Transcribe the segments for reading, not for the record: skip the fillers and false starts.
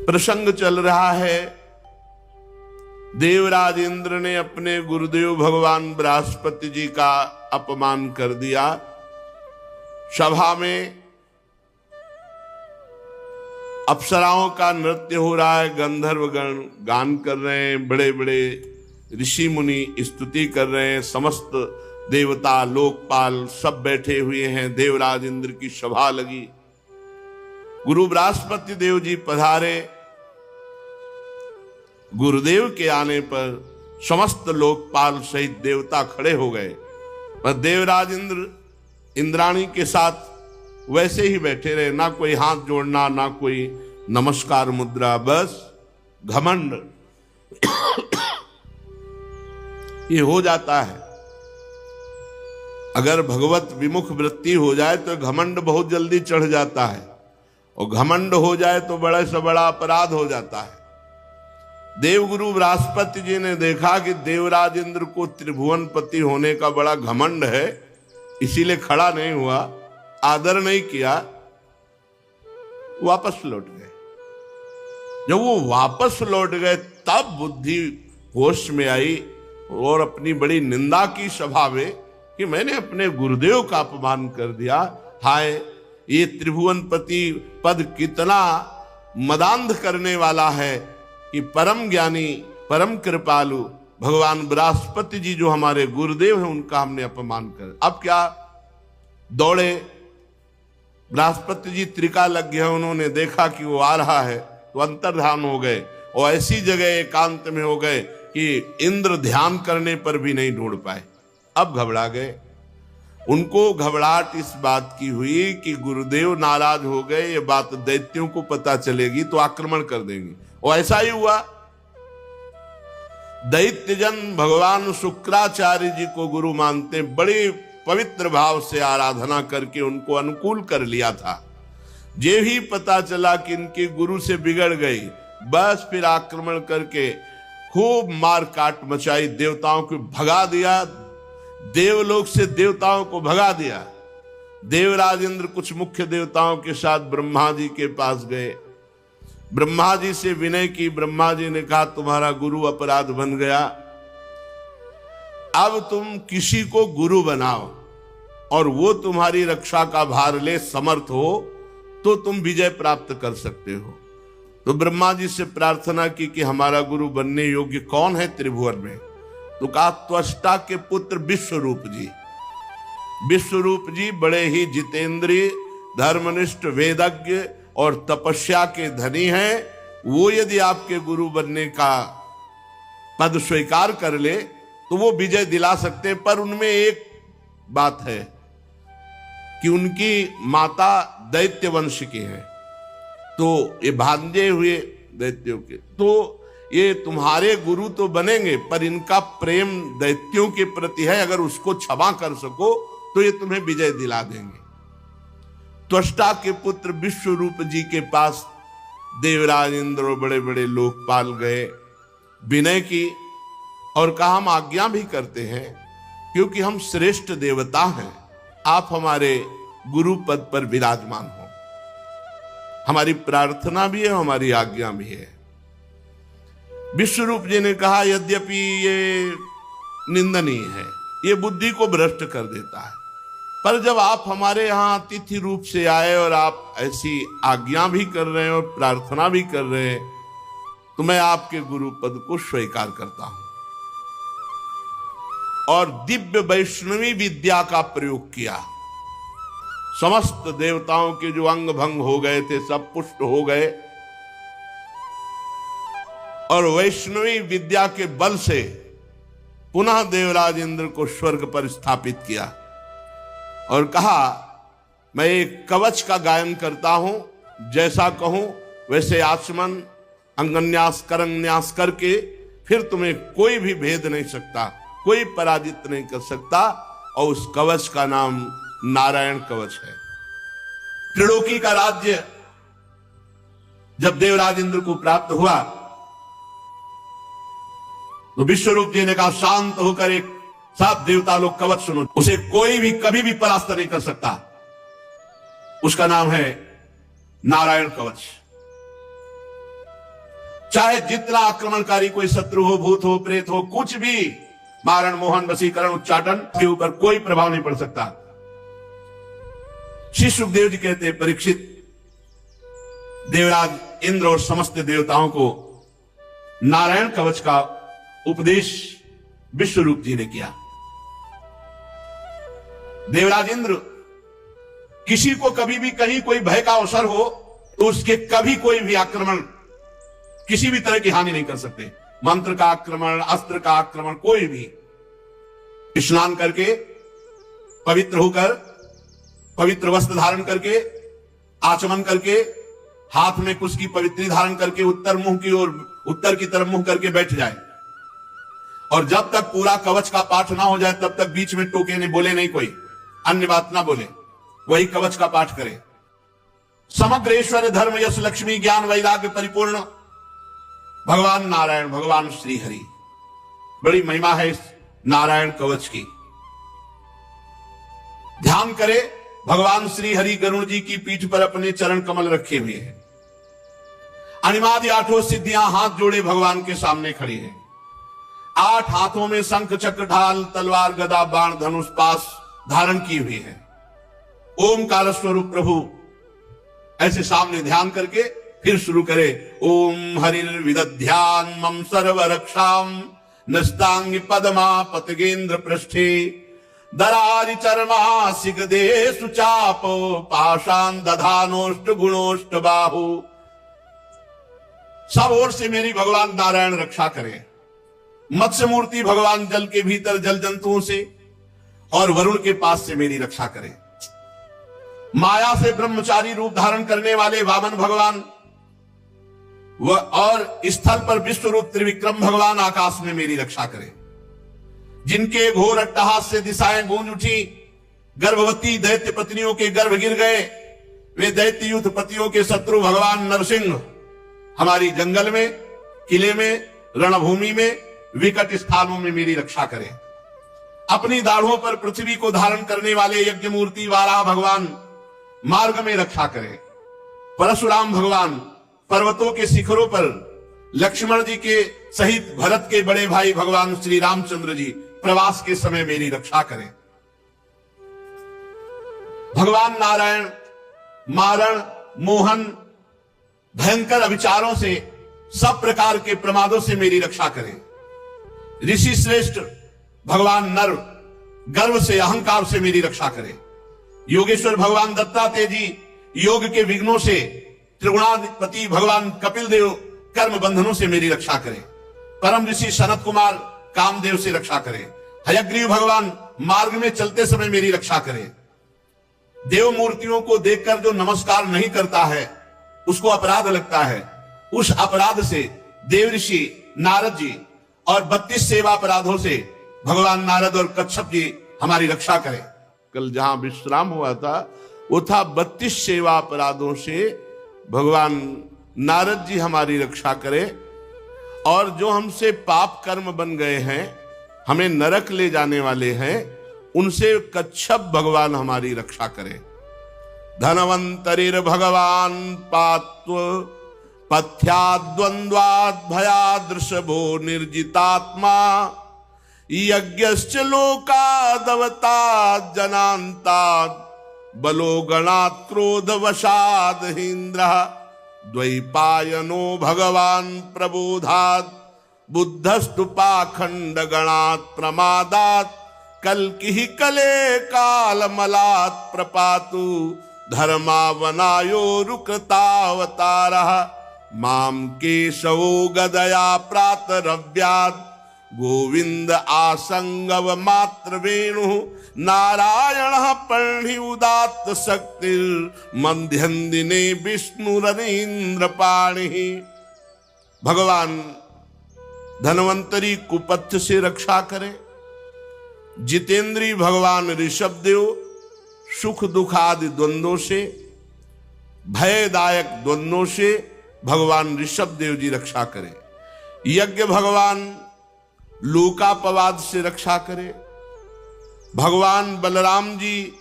प्रसंग चल रहा है। देवराज इंद्र ने अपने गुरुदेव भगवान बृहस्पति जी का अपमान कर दिया। सभा में अप्सराओं का नृत्य हो रहा है, गंधर्वगण गान कर रहे हैं, बड़े बड़े ऋषि मुनि स्तुति कर रहे हैं, समस्त देवता लोकपाल सब बैठे हुए हैं। देवराज इंद्र की सभा लगी। गुरु बृहस्पति देव जी पधारे। गुरुदेव के आने पर समस्त लोकपाल सहित देवता खड़े हो गए, पर देवराज इंद्र इंद्राणी के साथ वैसे ही बैठे रहे, ना कोई हाथ जोड़ना, ना कोई नमस्कार मुद्रा, बस घमंड ये हो जाता है। अगर भगवत विमुख वृत्ति हो जाए तो घमंड बहुत जल्दी चढ़ जाता है, और घमंड हो जाए तो बड़ा से बड़ा अपराध हो जाता है। देवगुरु बृहस्पति जी ने देखा कि देवराज इंद्र को त्रिभुवनपति होने का बड़ा घमंड है, इसीलिए खड़ा नहीं हुआ, आदर नहीं किया, वापस लौट गए। जब वो वापस लौट गए तब बुद्धि होश में आई और अपनी बड़ी निंदा की सभा में कि मैंने अपने गुरुदेव का अपमान कर दिया। हाय, ये त्रिभुवनपति पद कितना मदांध करने वाला है कि परम ज्ञानी परम कृपालु भगवान बृहस्पति जी जो हमारे गुरुदेव हैं उनका हमने अपमान कर। अब क्या दौड़े, बृहस्पति जी त्रिका लग गया, उन्होंने देखा कि वो आ रहा है तो अंतर्ध्यान हो गए, और ऐसी जगह एकांत में हो गए कि इंद्र ध्यान करने पर भी नहीं ढूंढ पाए। अब घबरा गए। उनको घबराहट इस बात की हुई कि गुरुदेव नाराज हो गए, ये बात दैत्यों को पता चलेगी तो आक्रमण कर देंगे, और ऐसा ही हुआ। दैत्यजन भगवान शुक्राचार्य जी को गुरु मानते, बड़े पवित्र भाव से आराधना करके उनको अनुकूल कर लिया था। जे ही पता चला कि इनके गुरु से बिगड़ गई, बस फिर आक्रमण करके खूब मार काट मचाई, देवताओं को भगा दिया, देवलोक से देवताओं को भगा दिया। देवराज इंद्र कुछ मुख्य देवताओं के साथ ब्रह्मा जी के पास गए, ब्रह्मा जी से विनय की। ब्रह्मा जी ने कहा तुम्हारा गुरु अपराध बन गया, अब तुम किसी को गुरु बनाओ और वो तुम्हारी रक्षा का भार ले, समर्थ हो तो तुम विजय प्राप्त कर सकते हो। तो ब्रह्मा जी से प्रार्थना की कि हमारा गुरु बनने योग्य कौन है त्रिभुवन में? तो कहा त्वष्टा के पुत्र विश्वरूप जी। विश्वरूप जी बड़े ही जितेंद्रिय, धर्मनिष्ठ, वेदज्ञ और तपस्या के धनी हैं। वो यदि आपके गुरु बनने का पद स्वीकार कर ले तो वो विजय दिला सकते हैं, पर उनमें एक बात है कि उनकी माता दैत्य वंश की है, तो ये भांजे हुए दैत्यों के, तो ये तुम्हारे गुरु तो बनेंगे पर इनका प्रेम दैत्यों के प्रति है, अगर उसको क्षमा कर सको तो ये तुम्हें विजय दिला देंगे। त्वष्टा के पुत्र विश्वरूप जी के पास देवराज इंद्र और बड़े बड़े लोकपाल गए, विनय की और कहा हम आज्ञा भी करते हैं क्योंकि हम श्रेष्ठ देवता हैं, आप हमारे गुरु पद पर विराजमान हो। हमारी प्रार्थना भी है, हमारी आज्ञा भी है। विश्वरूप जी ने कहा यद्यपि ये निंदनीय है, ये बुद्धि को भ्रष्ट कर देता है, पर जब आप हमारे यहाँ अतिथि रूप से आए और आप ऐसी आज्ञा भी कर रहे हैं और प्रार्थना भी कर रहे हैं, तो मैं आपके गुरु पद को स्वीकार करता हूं। और दिव्य वैष्णवी विद्या का प्रयोग किया। समस्त देवताओं के जो अंग भंग हो गए थे सब पुष्ट हो गए, और वैष्णवी विद्या के बल से पुनः देवराज इंद्र को स्वर्ग पर स्थापित किया और कहा मैं एक कवच का गायन करता हूं, जैसा कहूं वैसे आचमन अंगन्यास करन्यास करके फिर तुम्हें कोई भी भेद नहीं सकता, कोई पराजित नहीं कर सकता, और उस कवच का नाम नारायण कवच है। त्रिलोकी का राज्य जब देवराज इंद्र को प्राप्त हुआ तो विश्वरूप जी ने कहा शांत होकर एक सात देवता लोग कवच सुनो, उसे कोई भी कभी भी परास्त नहीं कर सकता, उसका नाम है नारायण कवच। चाहे जितना आक्रमणकारी कोई शत्रु हो, भूत हो, प्रेत हो, कुछ भी, मारण, मोहन, वशीकरण, उच्चाटन के ऊपर कोई प्रभाव नहीं पड़ सकता। श्री सुखदेव जी कहते हैं, परीक्षित, देवराज इंद्र और समस्त देवताओं को नारायण कवच का उपदेश विश्वरूप जी ने किया। देवराज इंद्र किसी को कभी भी कहीं कोई भय का अवसर हो तो उसके कभी कोई भी आक्रमण, किसी भी तरह की हानि नहीं कर सकते। मंत्र का आक्रमण, अस्त्र का आक्रमण, कोई भी। स्नान करके, पवित्र होकर, पवित्र वस्त्र धारण करके, आचमन करके, हाथ में कुछ की पवित्री धारण करके, उत्तर मुंह की ओर, उत्तर की तरफ मुंह करके बैठ जाए, और जब तक पूरा कवच का पाठ ना हो जाए तब तक बीच में टोके नहीं, बोले नहीं, कोई अन्य बात ना बोले, वही कवच का पाठ करे। समग्र ऐश्वर्य, धर्म, यश, लक्ष्मी, ज्ञान, वैराग्य परिपूर्ण भगवान नारायण, भगवान श्री हरि। बड़ी महिमा है इस नारायण कवच की। ध्यान करे, भगवान श्री हरि गरुड़ जी की पीठ पर अपने चरण कमल रखे हुए हैं। अनिमादि आठों सिद्धियां हाथ जोड़े भगवान के सामने खड़ी है। 8 हाथों में शंख, चक्र, ढाल, तलवार, गदा, बाण, धनुष, पास धारण की हुई है। ओमकार स्वरूप प्रभु ऐसे सामने ध्यान करके फिर शुरू करे, ओम हरिर्विदध्यान मम सर्व रक्षाम नस्तांग पदमा पतगेंद्र पृष्ठे दरारि चर्मा सिगदे सुचाप पाषाण दधानोष्ट गुणोष्ट बाहु। सब ओर से मेरी भगवान नारायण रक्षा करे। मत्स्य मूर्ति भगवान जल के भीतर जल जंतुओं से और वरुण के पास से मेरी रक्षा करे। माया से ब्रह्मचारी रूप धारण करने वाले वामन भगवान और स्थल पर विश्वरूप त्रिविक्रम भगवान आकाश में मेरी रक्षा करे। जिनके घोर अट्टहास से दिशाएं गूंज उठी, गर्भवती दैत्य पत्नियों के गर्भ गिर गए, वे दैत्य युद्ध पतियों के शत्रु भगवान नरसिंह हमारी जंगल में, किले में, रणभूमि में, विकट स्थानों में मेरी रक्षा करें। अपनी दाढ़ों पर पृथ्वी को धारण करने वाले यज्ञ मूर्ति वाराह भगवान मार्ग में रक्षा करें। परशुराम भगवान पर्वतों के शिखरों पर लक्ष्मण जी के सहित भरत के बड़े भाई भगवान श्री रामचंद्र जी प्रवास के समय मेरी रक्षा करें। भगवान नारायण मारण, मोहन, भयंकर अविचारों से, सब प्रकार के प्रमादों से मेरी रक्षा करें। ऋषि श्रेष्ठ भगवान नर गर्व से, अहंकार से मेरी रक्षा करें। योगेश्वर भगवान दत्तात्रेय जी योग के विघ्नों से, त्रिगुणाधिपति भगवान कपिल देव कर्म बंधनों से मेरी रक्षा करें। परम ऋषि सनत कुमार कामदेव से रक्षा करें। हयग्रीव भगवान मार्ग में चलते समय मेरी रक्षा करें। देव मूर्तियों को देखकर जो नमस्कार नहीं करता है उसको अपराध लगता है, उस अपराध से देव ऋषि नारद जी और 32 सेवा अपराधों से भगवान नारद और कच्छप जी हमारी रक्षा करें। कल जहां विश्राम हुआ था वो था 32 सेवा अपराधों से भगवान नारद जी हमारी रक्षा करें, और जो हमसे पाप कर्म बन गए हैं, हमें नरक ले जाने वाले हैं, उनसे कच्छप भगवान हमारी रक्षा करें। धनवंतरिर भगवान पात्व पथ्याद्वंद्वाद भयादृशभो निर्जितात्मा यज्ञश्च लोकादवताद जनांताद बलो गणात् क्रोध वशाद हिंद्रः द्वैपायनो भगवान प्रबोधात् बुद्धस्तु पाखंड गणात् प्रमादात् कल्किः कले कालमलात् प्रपातु धर्मावनायो रुकृतावतारः माम केशवो गदया प्रातरव्यात् गोविंद आसंगव मात्र वेणु नारायण पर्णि उदात्त शक्तिर मध्यंदिने विष्णुरनीन्द्र पाणि। भगवान धनवंतरी कुपथ्य से रक्षा करें। जितेंद्री भगवान ऋषभदेव सुख दुखादि द्वंद्वों से, भयदायक द्वंद्वों से भगवान ऋषभदेव जी रक्षा करें। यज्ञ भगवान लोकापवाद से रक्षा करें। भगवान बलराम जी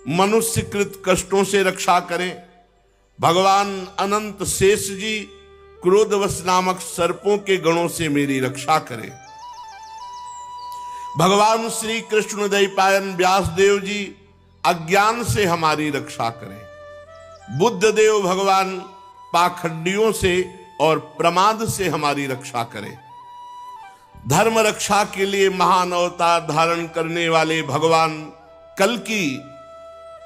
मनुष्यकृत कष्टों से रक्षा करें। भगवान अनंत शेष जी क्रोधवश नामक सर्पों के गणों से मेरी रक्षा करे। भगवान श्री कृष्ण द्वैपायन व्यासदेव जी अज्ञान से हमारी रक्षा करें। बुद्ध देव भगवान पाखंडियों से और प्रमाद से हमारी रक्षा करें। धर्म रक्षा के लिए महान अवतार धारण करने वाले भगवान कल्कि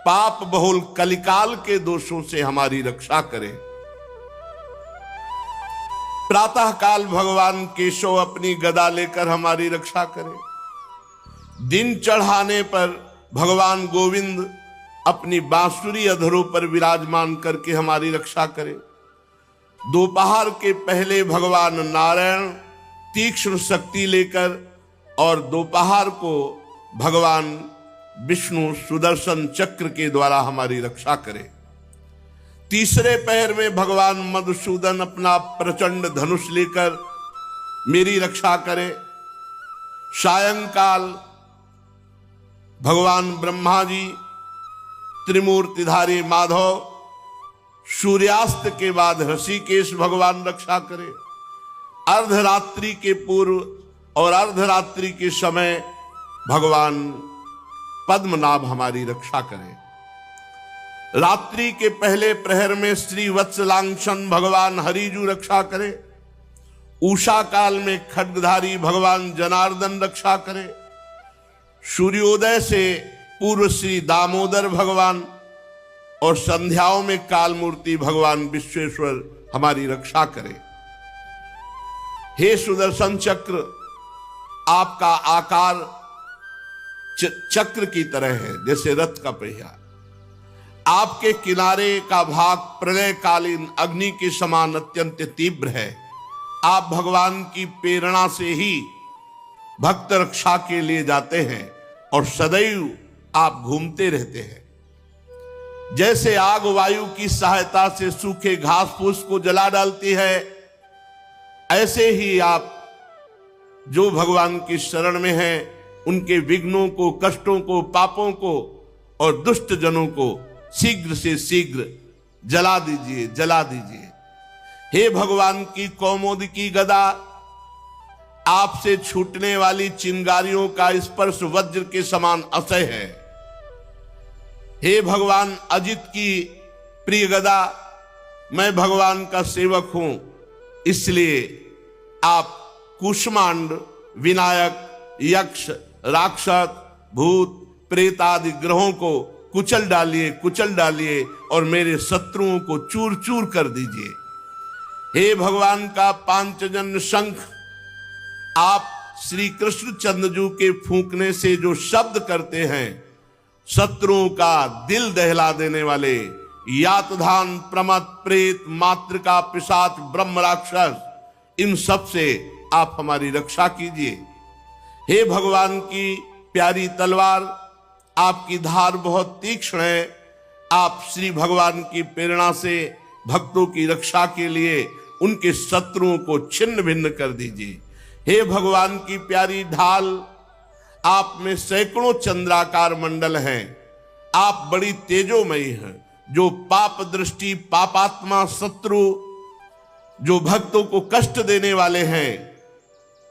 पाप बहुल कलिकाल के दोषों से हमारी रक्षा करें। प्रातः काल भगवान केशव अपनी गदा लेकर हमारी रक्षा करें। दिन चढ़ाने पर भगवान गोविंद अपनी बांसुरी अधरों पर विराजमान करके हमारी रक्षा करें। दोपहर के पहले भगवान नारायण तीक्ष्ण शक्ति लेकर और दोपहर को भगवान विष्णु सुदर्शन चक्र के द्वारा हमारी रक्षा करें। तीसरे पहर में भगवान मधुसूदन अपना प्रचंड धनुष लेकर मेरी रक्षा करें। सायंकाल भगवान ब्रह्मा जी त्रिमूर्तिधारी माधव, सूर्यास्त के बाद ऋषिकेश भगवान रक्षा करें। अर्धरात्रि के पूर्व और अर्धरात्रि के समय भगवान पद्मनाभ हमारी रक्षा करें। रात्रि के पहले प्रहर में श्री वत्सलांक्षण भगवान हरिजू रक्षा करें। उषा काल में खड्गधारी भगवान जनार्दन रक्षा करें। सूर्योदय से पूर्व श्री दामोदर भगवान और संध्याओं में काल मूर्ति भगवान विश्वेश्वर हमारी रक्षा करें। हे सुदर्शन चक्र, आपका आकार चक्र की तरह है जैसे रथ का पहिया। आपके किनारे का भाग प्रलयकालीन अग्नि के समान अत्यंत तीव्र है। आप भगवान की प्रेरणा से ही भक्त रक्षा के लिए जाते हैं और सदैव आप घूमते रहते हैं। जैसे आग वायु की सहायता से सूखे घास फूस को जला डालती है, ऐसे ही आप जो भगवान की शरण में हैं उनके विघ्नों को, कष्टों को, पापों को और दुष्ट जनों को शीघ्र से शीघ्र जला दीजिए, जला दीजिए। हे भगवान की कौमोदकी गदा, आपसे छूटने वाली चिंगारियों का स्पर्श वज्र के समान असह्य है। हे भगवान अजित की प्रिय गदा, मैं भगवान का सेवक हूं, इसलिए आप कुष्मांड, विनायक, यक्ष, राक्षस, भूत, प्रेत आदि ग्रहों को कुचल डालिए, कुचल डालिए और मेरे शत्रुओं को चूर चूर कर दीजिए। हे भगवान का पांचजन्य शंख, आप श्री कृष्ण चंद्रजू के फूंकने से जो शब्द करते हैं, शत्रुओं का दिल दहला देने वाले यातधान, प्रमथ, प्रेत, मातृका, पिशाच, ब्रह्म, राक्षस, इन सब से आप हमारी रक्षा कीजिए। हे भगवान की प्यारी तलवार, आपकी धार बहुत तीक्ष्ण है। आप श्री भगवान की प्रेरणा से भक्तों की रक्षा के लिए उनके शत्रुओं को छिन्न भिन्न कर दीजिए। हे भगवान की प्यारी ढाल, आप में सैकड़ों चंद्राकार मंडल हैं। आप बड़ी तेजोमयी हैं। जो पाप दृष्टि, पापात्मा, शत्रु, जो भक्तों को कष्ट देने वाले हैं,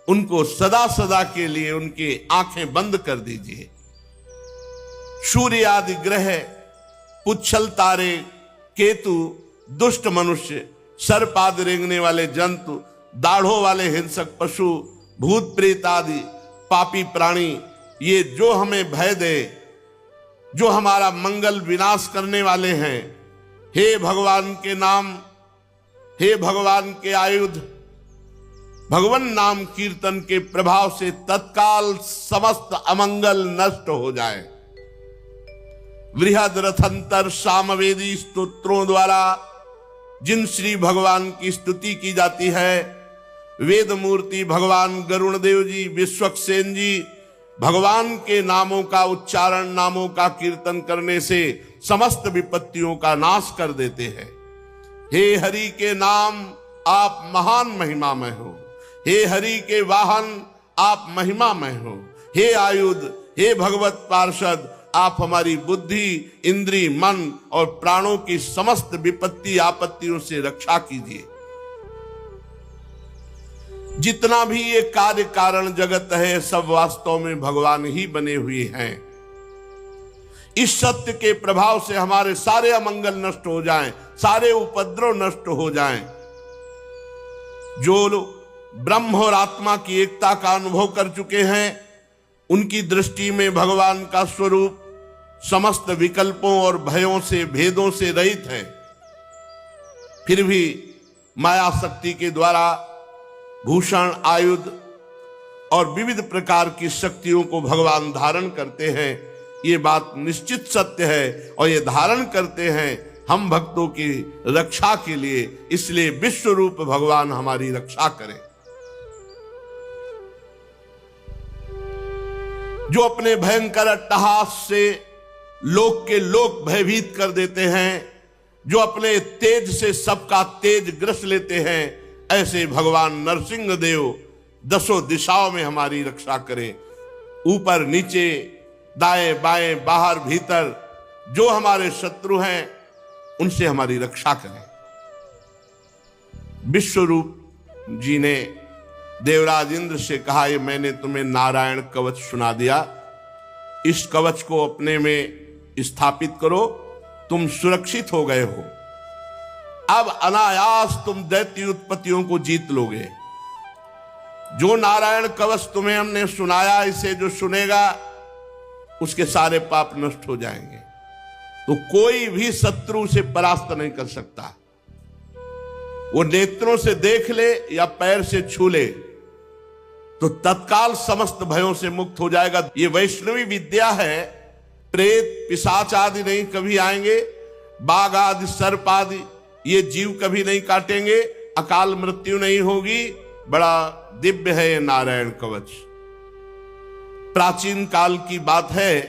उनको सदा सदा के लिए उनकी आंखें बंद कर दीजिए। सूर्य आदि ग्रह, पुच्छल तारे, केतु, दुष्ट मनुष्य, सर्प आदि रेंगने वाले जंतु, दाढ़ों वाले हिंसक पशु, भूत प्रेत आदि पापी प्राणी, ये जो हमें भय दे, जो हमारा मंगल विनाश करने वाले हैं, हे भगवान के नाम, हे भगवान के आयुध, भगवान नाम कीर्तन के प्रभाव से तत्काल समस्त अमंगल नष्ट हो जाए। बृहद रथंतर सामवेदी स्तोत्रों द्वारा जिन श्री भगवान की स्तुति की जाती है, वेद मूर्ति भगवान गरुण देव जी, विश्वक्सेन जी, भगवान के नामों का उच्चारण, नामों का कीर्तन करने से समस्त विपत्तियों का नाश कर देते हैं। हे हरि के नाम, आप महान महिमा में हो। हे हरि के वाहन, आप महिमा में हो। हे आयुध, हे भगवत पार्षद, आप हमारी बुद्धि, इंद्री, मन और प्राणों की समस्त विपत्ति आपत्तियों से रक्षा कीजिए। जितना भी ये कार्य कारण जगत है सब वास्तव में भगवान ही बने हुए हैं। इस सत्य के प्रभाव से हमारे सारे अमंगल नष्ट हो जाएं, सारे उपद्रव नष्ट हो जाएं। जो लोग ब्रह्म और आत्मा की एकता का अनुभव कर चुके हैं, उनकी दृष्टि में भगवान का स्वरूप समस्त विकल्पों और भयों से, भेदों से रहित है। फिर भी माया शक्ति के द्वारा भूषण, आयुध और विविध प्रकार की शक्तियों को भगवान धारण करते हैं। ये बात निश्चित सत्य है और ये धारण करते हैं हम भक्तों की रक्षा के लिए। इसलिए विश्व रूप भगवान हमारी रक्षा करें। जो अपने भयंकर अट्टहास से लोक के लोक भयभीत कर देते हैं, जो अपने तेज से सबका तेज ग्रस लेते हैं, ऐसे भगवान नरसिंह देव दसों दिशाओं में हमारी रक्षा करें। ऊपर नीचे, दाएं बाएं, बाहर भीतर जो हमारे शत्रु हैं उनसे हमारी रक्षा करें। विश्वरूप जी ने देवराज इंद्र से कहा, ये मैंने तुम्हें नारायण कवच सुना दिया, इस कवच को अपने में स्थापित करो, तुम सुरक्षित हो गए हो। अब अनायास तुम दैत्य उत्पत्तियों को जीत लोगे। जो नारायण कवच तुम्हें हमने सुनाया, इसे जो सुनेगा उसके सारे पाप नष्ट हो जाएंगे। तो कोई भी शत्रु से परास्त नहीं कर सकता। वो नेत्रों से देख ले या पैर से छू ले तो तत्काल समस्त भयों से मुक्त हो जाएगा। ये वैष्णवी विद्या है। प्रेत, पिशाच आदि नहीं कभी आएंगे, बाघ आदि, सर्प आदि ये जीव कभी नहीं काटेंगे, अकाल मृत्यु नहीं होगी। बड़ा दिव्य है ये नारायण कवच। प्राचीन काल की बात है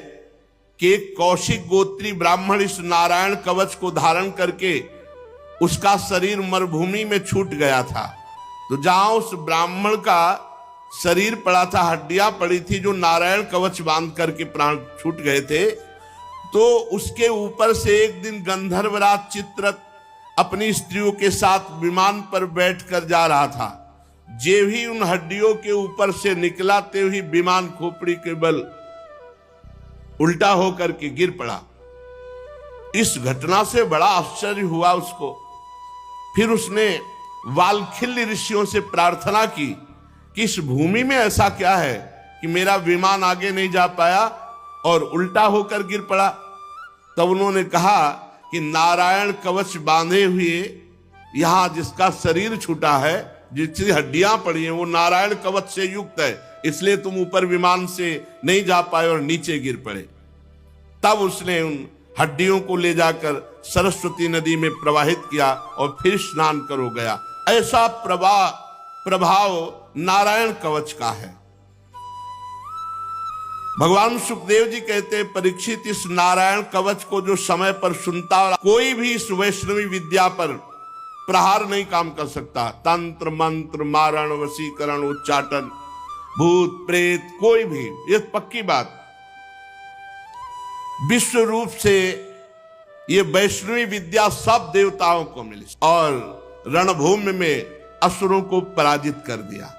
कि एक कौशिक गोत्री ब्राह्मण इस नारायण कवच को धारण करके उसका शरीर मरुभूमि में छूट गया था। तो जहां उस ब्राह्मण का शरीर पड़ा था, हड्डियां पड़ी थी, जो नारायण कवच बांध करके प्राण छूट गए थे, तो उसके ऊपर से एक दिन गंधर्वराज चित्ररथ अपनी स्त्रियों के साथ विमान पर बैठकर जा रहा था। जे भी उन हड्डियों के ऊपर से निकला, ते ही विमान खोपड़ी के बल उल्टा होकर के गिर पड़ा। इस घटना से बड़ा आश्चर्य हुआ उसको। फिर उसने वाल्खिल्य ऋषियों से प्रार्थना की कि इस भूमि में ऐसा क्या है कि मेरा विमान आगे नहीं जा पाया और उल्टा होकर गिर पड़ा। तब उन्होंने कहा कि नारायण कवच बांधे हुए यहां जिसका शरीर छूटा है, जिसकी हड्डियां पड़ी हैं, वो नारायण कवच से युक्त है, इसलिए तुम ऊपर विमान से नहीं जा पाए और नीचे गिर पड़े। तब उसने उन हड्डियों को ले जाकर सरस्वती नदी में प्रवाहित किया और फिर स्नान करो गया। ऐसा प्रभाव नारायण कवच का है। भगवान सुखदेव जी कहते हैं, परीक्षित, इस नारायण कवच को जो समय पर सुनता, और कोई भी इस वैष्णवी विद्या पर प्रहार नहीं काम कर सकता। तंत्र मंत्र, मारण, वशीकरण, उच्चाटन, भूत प्रेत, कोई भी, ये पक्की बात। विश्व रूप से ये वैष्णवी विद्या सब देवताओं को मिली और रणभूमि में असुरों को पराजित कर दिया।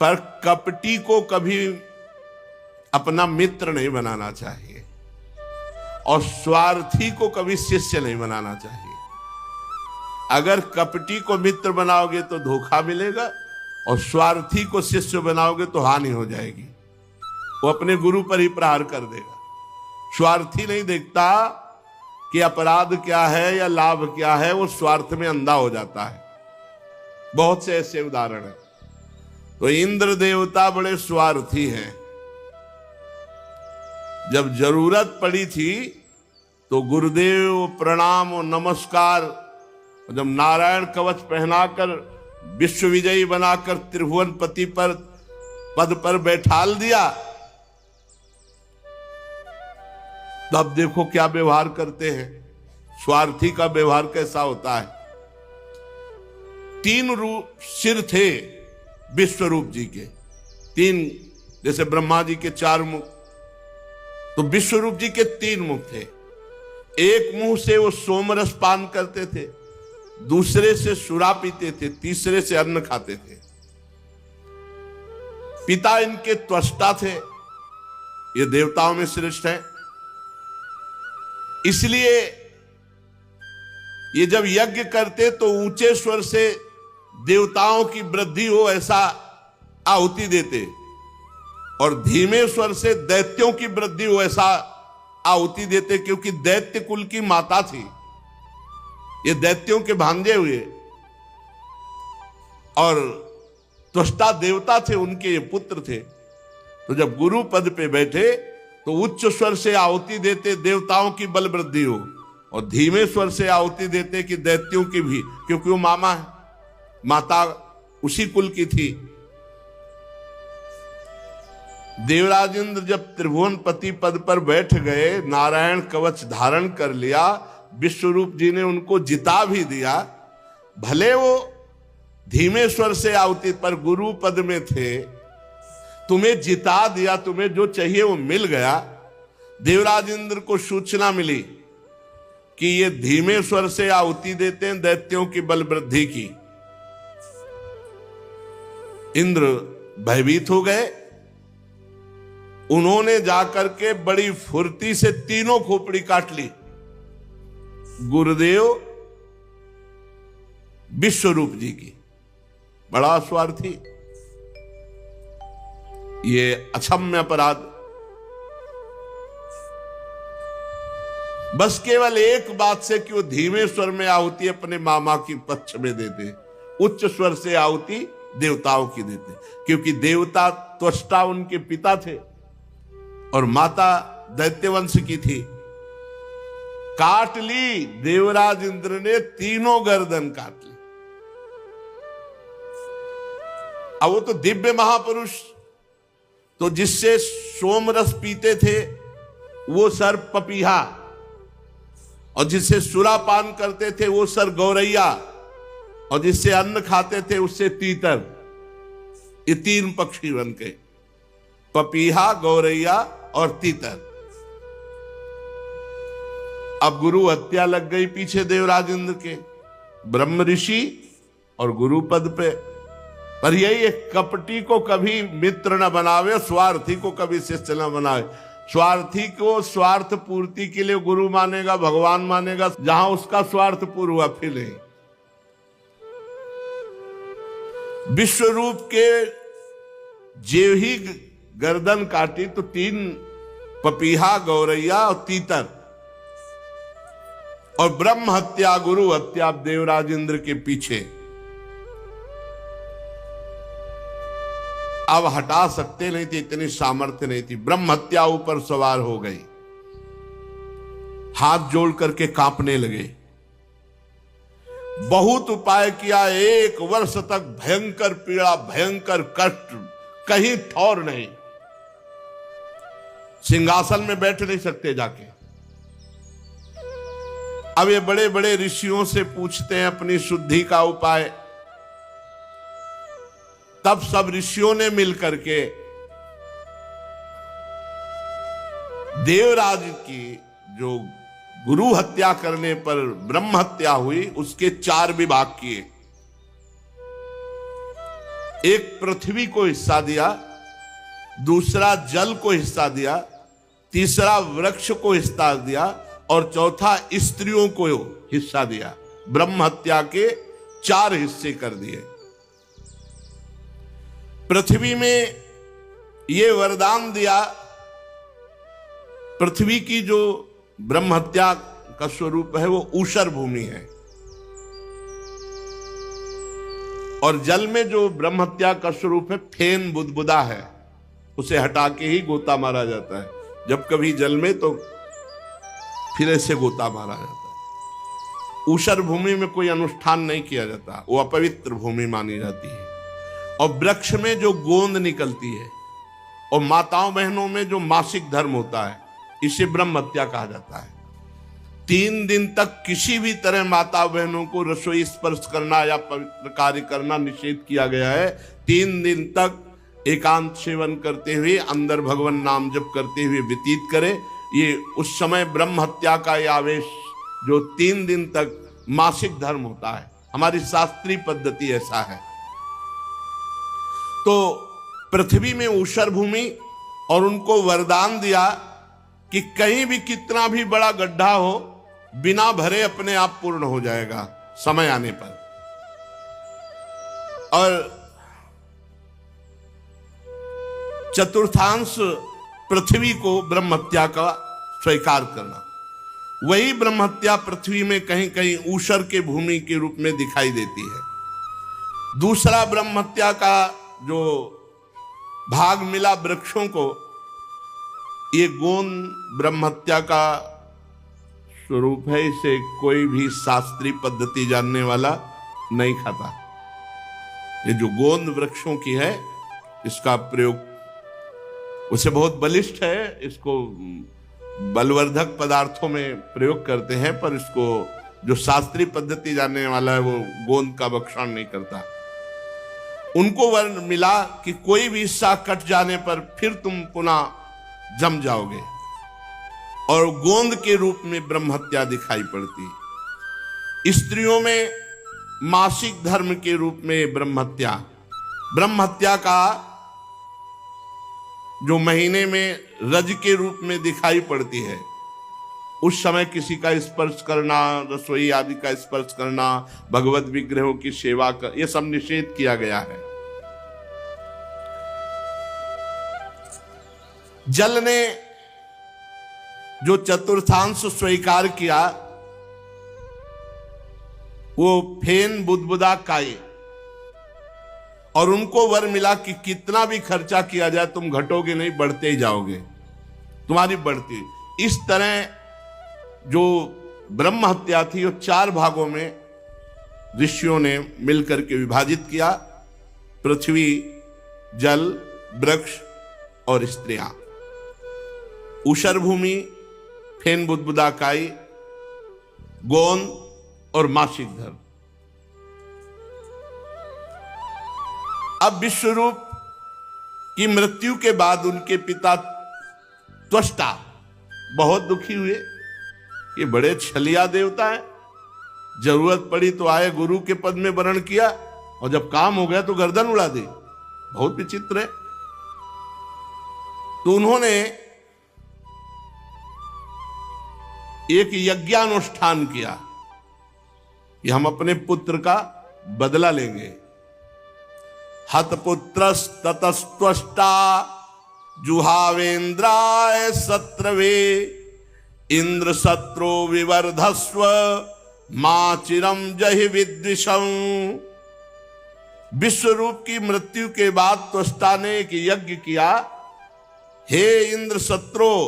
पर कपटी को कभी अपना मित्र नहीं बनाना चाहिए और स्वार्थी को कभी शिष्य नहीं बनाना चाहिए। अगर कपटी को मित्र बनाओगे तो धोखा मिलेगा और स्वार्थी को शिष्य बनाओगे तो हानि हो जाएगी। वो अपने गुरु पर ही प्रहार कर देगा। स्वार्थी नहीं देखता कि अपराध क्या है या लाभ क्या है, वो स्वार्थ में अंधा हो जाता है। बहुत से ऐसे उदाहरण हैं। तो इंद्र देवता बड़े स्वार्थी हैं। जब जरूरत पड़ी थी तो गुरुदेव प्रणाम और नमस्कार, जब नारायण कवच पहनाकर विश्व विजयी बनाकर त्रिभुवनपति पर पद पर बैठाल दिया, तब देखो क्या व्यवहार करते हैं। स्वार्थी का व्यवहार कैसा होता है। 3 रूप सिर थे विश्वरूप जी के, 3, जैसे ब्रह्मा जी के 4 मुख, तो विश्वरूप जी के 3 मुख थे। एक मुंह से वो सोमरस पान करते थे, दूसरे से सुरा पीते थे, तीसरे से अन्न खाते थे। पिता इनके त्वष्टा थे, ये देवताओं में श्रेष्ठ है। इसलिए ये जब यज्ञ करते तो ऊंचे स्वर से देवताओं की वृद्धि हो ऐसा आहुति देते, और धीमे स्वर से दैत्यों की वृद्धि हो ऐसा आहुति देते, क्योंकि दैत्य कुल की माता थी, ये दैत्यों के भांजे हुए, और त्वष्टा देवता थे, उनके ये पुत्र थे। तो जब गुरु पद पे बैठे तो उच्च स्वर से आहुति देते देवताओं की बल वृद्धि हो, और धीमे स्वर से आहुति देते कि दैत्यों की भी, क्योंकि वो मामा है, माता उसी कुल की थी। देवराज इंद्र जब त्रिभुवनपति पद पर बैठ गए, नारायण कवच धारण कर लिया, विश्वरूप जी ने उनको जिता भी दिया। भले वो धीमे स्वर से आहुति पर गुरु पद में थे, तुम्हें जिता दिया, तुम्हें जो चाहिए वो मिल गया। देवराज इंद्र को सूचना मिली कि ये धीमे स्वर से आहुति देते हैं दैत्यों की बल वृद्धि की। इंद्र भयभीत हो गए। उन्होंने जाकर के बड़ी फुर्ती से तीनों खोपड़ी काट ली। गुरुदेव विश्वरूप जी की, बड़ा स्वार्थी, ये अक्षम्य अपराध। बस केवल एक बात से कि वो धीमे स्वर में आहुति अपने मामा की पक्ष में देते, उच्च स्वर से आहुति देवताओं की देते, क्योंकि देवता त्वष्टा उनके पिता थे और माता दैत्यवंश की थी। काट ली, देवराज इंद्र ने तीनों गर्दन काट ली। अब वो तो दिव्य महापुरुष, तो जिससे सोमरस पीते थे वो सर पपीहा, और जिससे सुरापान करते थे वो सर गौरैया, और जिससे अन्न खाते थे उससे तीतर। ये तीन पक्षी बन के, पपीहा, गौरैया और तीतर। अब गुरु हत्या लग गई पीछे देवराज इंद्र के, ब्रह्म ऋषि और गुरु पद पे। पर यही एक कपटी को कभी मित्र न बनावे, स्वार्थी को कभी शिष्य न बनावे। स्वार्थी को स्वार्थ पूर्ति के लिए गुरु मानेगा, भगवान मानेगा, जहां उसका स्वार्थ पूर्ण हुआ फिर नहीं। विश्वरूप के जेव ही गर्दन काटी तो तीन पपीहा, गौरैया और तीतर, और ब्रह्म हत्या, गुरु हत्या देवराज इंद्र के पीछे। अब हटा सकते नहीं थे, इतनी सामर्थ्य नहीं थी। ब्रह्म हत्या ऊपर सवार हो गई, हाथ जोड़ करके कांपने लगे। बहुत उपाय किया, 1 वर्ष तक भयंकर पीड़ा, भयंकर कष्ट, कहीं ठौर नहीं। सिंहासन में बैठ नहीं सकते जाके। अब ये बड़े बड़े ऋषियों से पूछते हैं अपनी शुद्धि का उपाय। तब सब ऋषियों ने मिलकर के देवराज की जो गुरु हत्या करने पर ब्रह्म हत्या हुई उसके 4 विभाग किए। एक पृथ्वी को हिस्सा दिया, दूसरा जल को हिस्सा दिया, तीसरा वृक्ष को हिस्सा दिया, और चौथा स्त्रियों को हिस्सा दिया। ब्रह्म हत्या के 4 हिस्से कर दिए। पृथ्वी में ये वरदान दिया, पृथ्वी की जो ब्रह्म हत्या का स्वरूप है वो ऊषर भूमि है, और जल में जो ब्रह्म हत्या का स्वरूप है फेन बुदबुदा है, उसे हटा के ही गोता मारा जाता है। जब कभी जल में तो फिर ऐसे गोता मारा जाता है। ऊषर भूमि में कोई अनुष्ठान नहीं किया जाता, वो अपवित्र भूमि मानी जाती है। और वृक्ष में जो गोंद निकलती है, और माताओं बहनों में जो मासिक धर्म होता है, इसे ब्रह्म हत्या कहा जाता है। 3 दिन तक किसी भी तरह माता बहनों को रसोई स्पर्श करना या पवित्र कार्य करना निषेध किया गया है। 3 दिन तक एकांत सेवन करते हुए, अंदर भगवान नाम जप करते हुए व्यतीत करे। ये उस समय ब्रह्म हत्या का ये आवेश जो 3 दिन तक मासिक धर्म होता है, हमारी शास्त्रीय पद्धति ऐसा है। तो पृथ्वी में ऊषर भूमि और उनको वरदान दिया कि कहीं भी कितना भी बड़ा गड्ढा हो, बिना भरे अपने आप पूर्ण हो जाएगा समय आने पर। और चतुर्थांश पृथ्वी को ब्रह्महत्या का स्वीकार करना, वही ब्रह्महत्या पृथ्वी में कहीं कहीं ऊषर के भूमि के रूप में दिखाई देती है। दूसरा ब्रह्महत्या का जो भाग मिला वृक्षों को, ये गोंद ब्रह्महत्या का स्वरूप है। इसे कोई भी शास्त्रीय पद्धति जानने वाला नहीं खाता। ये जो गोंद वृक्षों की है, इसका प्रयोग उसे बहुत बलिष्ठ है, इसको बलवर्धक पदार्थों में प्रयोग करते हैं, पर इसको जो शास्त्रीय पद्धति जानने वाला है वो गोंद का भक्षण नहीं करता। उनको वर्ण मिला कि कोई भी हिस्सा कट जाने पर फिर तुम पुनः जम जाओगे, और गोंद के रूप में ब्रह्महत्या दिखाई पड़ती। स्त्रियों में मासिक धर्म के रूप में ब्रह्महत्या का जो महीने में रज के रूप में दिखाई पड़ती है, उस समय किसी का स्पर्श करना, रसोई आदि का स्पर्श करना, भगवत विग्रहों की सेवा कर, यह सब निषेध किया गया है। जल ने जो चतुर्थांश स्वीकार किया, वो फेन बुदबुदा काई, और उनको वर मिला कि कितना भी खर्चा किया जाए तुम घटोगे नहीं, बढ़ते ही जाओगे, तुम्हारी बढ़ती। इस तरह जो ब्रह्म हत्या थी वो 4 भागों में ऋषियों ने मिलकर के विभाजित किया: पृथ्वी, जल, वृक्ष और स्त्रियां। ऊषर भूमि, फेन बुदबुदा काई, गोंद और मासिक धर्म। अब विश्वरूप की मृत्यु के बाद उनके पिता त्वष्टा बहुत दुखी हुए। ये बड़े छलिया देवता है, जरूरत पड़ी तो आए, गुरु के पद में वरण किया, और जब काम हो गया तो गर्दन उड़ा दी। बहुत विचित्र है। तो उन्होंने एक यज्ञानुष्ठान किया कि हम अपने पुत्र का बदला लेंगे। हतपुत्रस्ततस्त्वष्टा जुहावेन्द्राय सत्रवे, इंद्र सत्रो विवर्धस्व मां चिरम जहि विद्विषं। विश्वरूप की मृत्यु के बाद त्वष्टा ने एक यज्ञ किया, हे इंद्र सत्रो,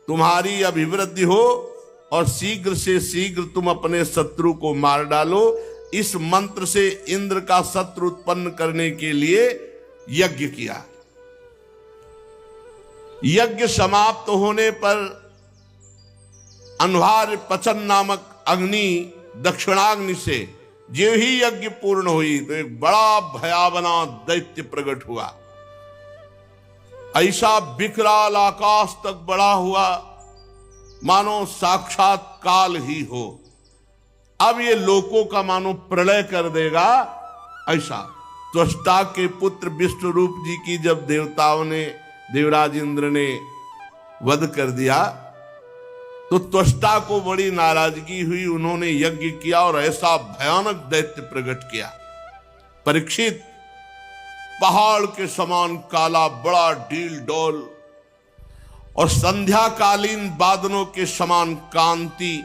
तुम्हारी अभिवृद्धि हो और शीघ्र से शीघ्र तुम अपने शत्रु को मार डालो। इस मंत्र से इंद्र का शत्रु उत्पन्न करने के लिए यज्ञ किया। यज्ञ समाप्त होने पर अन्वार पचन नामक अग्नि, दक्षिणाग्नि से जो ही यज्ञ पूर्ण हुई तो एक बड़ा भयावना दैत्य प्रकट हुआ। ऐसा विकराल आकाश तक बढ़ा हुआ मानो साक्षात काल ही हो। अब ये लोकों का मानो प्रलय कर देगा। ऐसा त्वष्टा के पुत्र विश्वरूप जी की जब देवताओं ने, देवराज इंद्र ने वध कर दिया तो त्वष्टा को बड़ी नाराजगी हुई। उन्होंने यज्ञ किया और ऐसा भयानक दैत्य प्रकट किया। परीक्षित, पहाड़ के समान काला, बड़ा डील डोल और संध्याकालीन बादलों के समान कांति,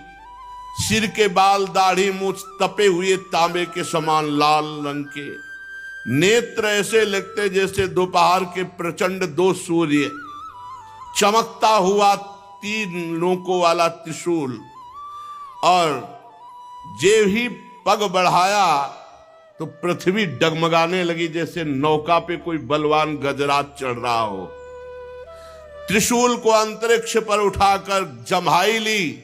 सिर के बाल, दाढ़ी, मूछ तपे हुए तांबे के समान लाल रंग के, नेत्र ऐसे लगते जैसे दोपहर के प्रचंड 2 सूर्य, चमकता हुआ 3 नोकों वाला त्रिशूल, और जे ही पग बढ़ाया तो पृथ्वी डगमगाने लगी जैसे नौका पे कोई बलवान गजराज चढ़ रहा हो। त्रिशूल को अंतरिक्ष पर उठाकर जम्हाई ली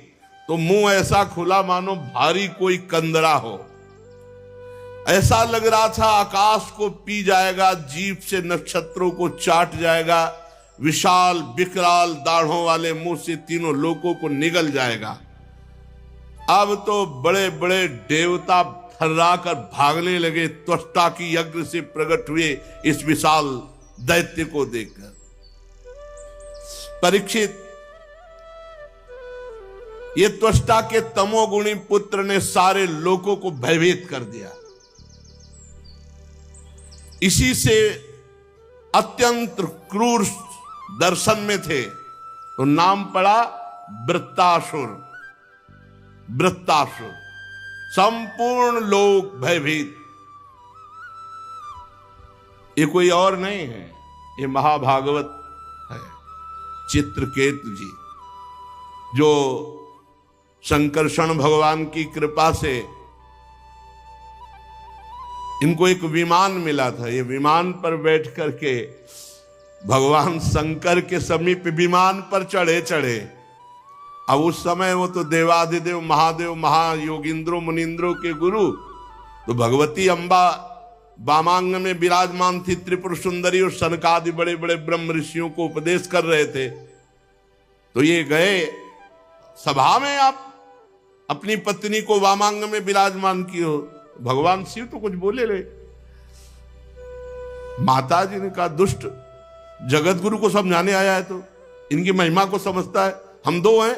तो मुंह ऐसा खुला मानो भारी कोई कंदरा हो। ऐसा लग रहा था आकाश को पी जाएगा, जीभ से नक्षत्रों को चाट जाएगा, विशाल विकराल दाढ़ों वाले मुंह से तीनों लोकों को निगल जाएगा। अब तो बड़े बड़े देवता थर्रा कर भागने लगे, त्वष्टा की यज्ञ से प्रकट हुए इस विशाल दैत्य को देखकर। परीक्षित, ये त्वष्टा के तमोगुणी पुत्र ने सारे लोगों को भयभीत कर दिया। इसी से अत्यंत क्रूर दर्शन में थे, तो नाम पड़ा वृत्तासुर। वृत्तासुर, संपूर्ण लोग भयभीत। ये कोई और नहीं है, ये महाभागवत है, चित्रकेतु जी, जो संकर्षण भगवान की कृपा से इनको एक विमान मिला था। ये विमान पर बैठ करके भगवान शंकर के समीप विमान पर चढ़े। अब उस समय वो तो देवाधिदेव महादेव महायोगिंद्रो मुनिंद्रो के गुरु, तो भगवती अम्बा वामांग में विराजमान थी, त्रिपुर सुंदरी और सनकादि बड़े बड़े ब्रह्म ऋषियों को उपदेश कर रहे थे। तो ये गए सभा में, आप अपनी पत्नी को वामांग में विराजमान की हो, भगवान शिव तो कुछ बोले ले। माता जी ने कहा, दुष्ट, जगत गुरु को समझाने आया है तो इनकी महिमा को समझता है, हम दो हैं,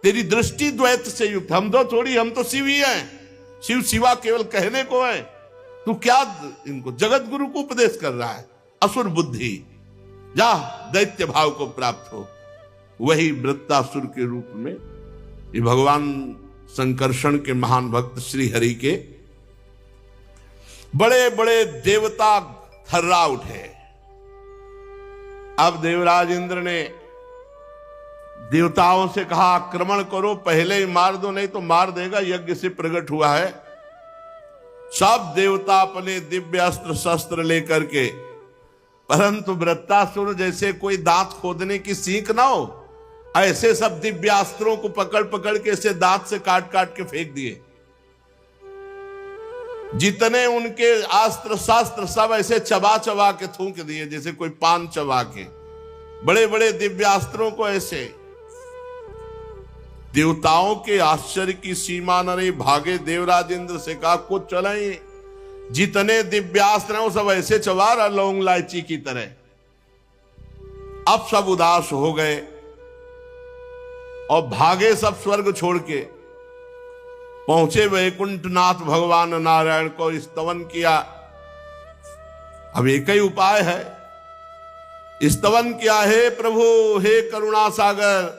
तेरी दृष्टि द्वैत से युक्त, हम दो थोड़ी, हम तो शिव ही हैं, शिव शिवा केवल कहने को है, तू क्या इनको जगत गुरु को उपदेश कर रहा है, असुर बुद्धि, जा दैत्य भाव को प्राप्त हो। वही वृत्तासुर के रूप में ये भगवान संकर्षण के महान भक्त श्री हरि के बड़े बड़े देवता थर्रा उठे। अब देवराज इंद्र ने देवताओं से कहा, आक्रमण करो, पहले ही मार दो, नहीं तो मार देगा, यज्ञ से प्रकट हुआ है। सब देवता अपने दिव्य अस्त्र शस्त्र लेकर के, परंतु वृत्तासुर जैसे कोई दांत खोदने की सीख ना हो, ऐसे सब दिव्यास्त्रों को पकड़ पकड़ के ऐसे दांत से काट काट के फेंक दिए। जितने उनके अस्त्र शास्त्र सब ऐसे चबा चबा के थूक दिए, जैसे कोई पान चबा के, बड़े बड़े दिव्यास्त्रों को ऐसे। देवताओं के आश्चर्य की सीमा न रही, भागे देवराज इंद्र से कहा, कुछ चले, जितने दिव्यास्त्र हैं वो सब ऐसे चबा रहा लौंग इलायची की तरह। अब सब उदास हो गए और भागे सब स्वर्ग छोड़ के, पहुंचे वैकुंठनाथ भगवान नारायण को स्तवन किया। अब एक ही उपाय है, स्तवन किया, हे प्रभु, हे करुणा सागर,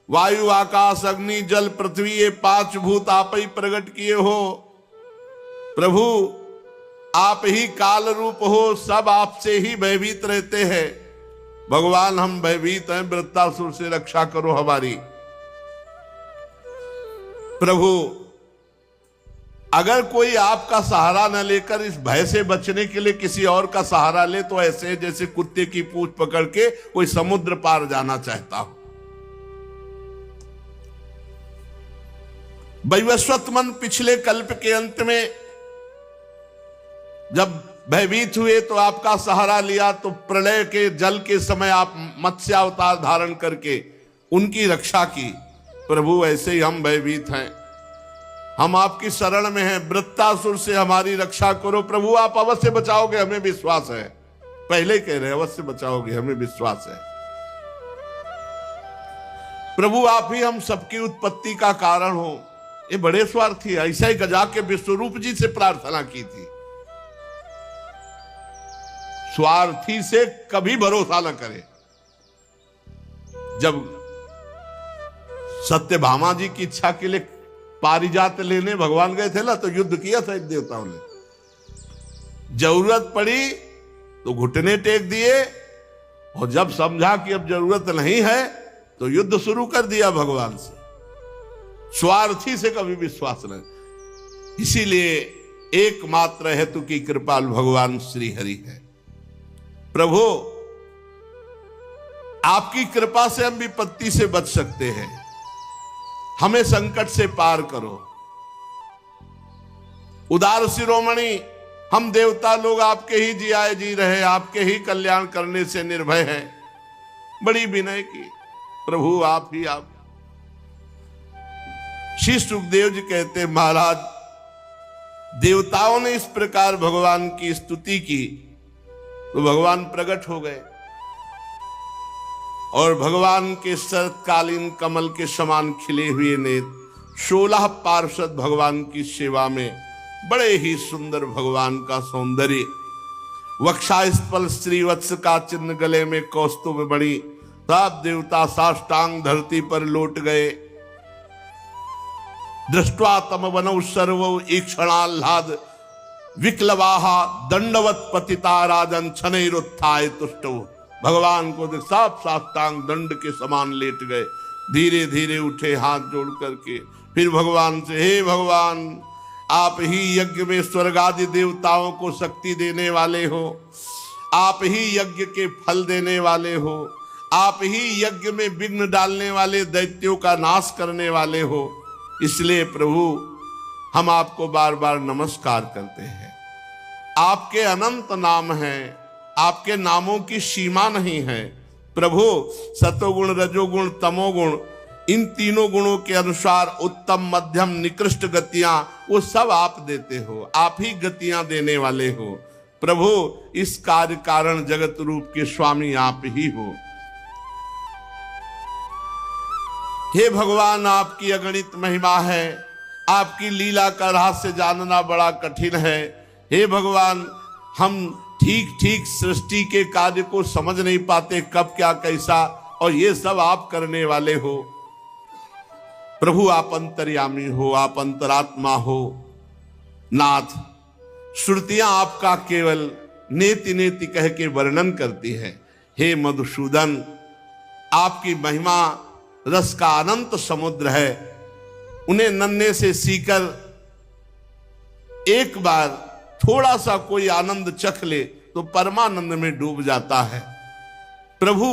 वायु आकाश अग्नि जल पृथ्वी ये पांच भूत आप ही प्रकट किए हो। प्रभु आप ही काल रूप हो, सब आपसे ही भयभीत रहते हैं। भगवान हम भयभीत हैं, वृत्तासुर से रक्षा करो हमारी। प्रभु अगर कोई आपका सहारा न लेकर इस भय से बचने के लिए किसी और का सहारा ले, तो ऐसे जैसे कुत्ते की पूंछ पकड़ के कोई समुद्र पार जाना चाहता हो। वैवस्वत मन पिछले कल्प के अंत में जब भयभीत हुए तो आपका सहारा लिया, तो प्रलय के जल के समय आप मत्स्य अवतार धारण करके उनकी रक्षा की। प्रभु ऐसे ही हम भयभीत हैं, हम आपकी शरण में हैं, वृत्तासुर से हमारी रक्षा करो। प्रभु आप अवश्य बचाओगे, हमें विश्वास है, पहले कह रहे अवश्य बचाओगे, हमें विश्वास है। प्रभु आप ही हम सबकी उत्पत्ति का कारण हो। ये बड़े स्वार्थी, ऐसा ही गजा के विश्वरूप जी से प्रार्थना की थी। स्वार्थी से कभी भरोसा न करे। जब सत्यभामा जी की इच्छा के लिए पारिजात लेने भगवान गए थे ना, तो युद्ध किया था देवताओं ने। जरूरत पड़ी तो घुटने टेक दिए, और जब समझा कि अब जरूरत नहीं है तो युद्ध शुरू कर दिया भगवान से। स्वार्थी से कभी विश्वास नहीं। इसीलिए एकमात्र हेतु की कृपाल भगवान श्री हरि है। प्रभु आपकी कृपा से हम विपत्ति से बच सकते हैं, हमें संकट से पार करो। उदार शिरोमणि, हम देवता लोग आपके ही जियाए जी रहे, आपके ही कल्याण करने से निर्भय हैं। बड़ी विनय की, प्रभु आप ही आप। श्री सुखदेव जी कहते महाराज, देवताओं ने इस प्रकार भगवान की स्तुति की तो भगवान प्रकट हो गए और भगवान के शरतकालीन कमल के समान खिले हुए नेत्र 16 पार्षद भगवान की सेवा में, बड़े ही सुंदर भगवान का सौंदर्य, वक्षास्थल श्रीवत्स का चिन्ह, गले में कौस्तुभ मणि, सब देवता साष्टांग धरती पर लौट गए। दृष्ट्वा तम वनौ सर्वौ ईक्षणाह्लाद विक्लवाहा दंडवत पतिता राजन छनैरुत्थाय तुष्टौ। भगवान को देख सब साष्टांग दंड के समान लेट गए, धीरे धीरे उठे हाथ जोड़ करके। फिर भगवान से, हे भगवान, आप ही यज्ञ में स्वर्ग आदि देवताओं को शक्ति देने वाले हो, आप ही यज्ञ के फल देने वाले हो, आप ही यज्ञ में विघ्न डालने वाले दैत्यों का नाश करने वाले हो, इसलिए प्रभु हम आपको बार बार नमस्कार करते हैं। आपके अनंत नाम हैं, आपके नामों की सीमा नहीं है। प्रभु सतोगुण, रजोगुण, तमोगुण, इन तीनों गुणों के अनुसार उत्तम, मध्यम, निकृष्ट गतियां वो सब आप देते हो, आप ही गतियां देने वाले हो। प्रभु इस कार्य कारण जगत रूप के स्वामी आप ही हो। हे भगवान, आपकी अगणित महिमा है, आपकी लीला का रहस्य जानना बड़ा कठिन है। हे भगवान, हम ठीक ठीक सृष्टि के कार्य को समझ नहीं पाते, कब क्या कैसा, और ये सब आप करने वाले हो। प्रभु आप अंतर्यामी हो, आप अंतरात्मा हो। नाथ, श्रुतियां आपका केवल नेति नेति कह के वर्णन करती है। हे मधुसूदन, आपकी महिमा रस का अनंत समुद्र है। उन्हें नन्हे से सीकर एक बार थोड़ा सा कोई आनंद चख ले तो परमानंद में डूब जाता है। प्रभु,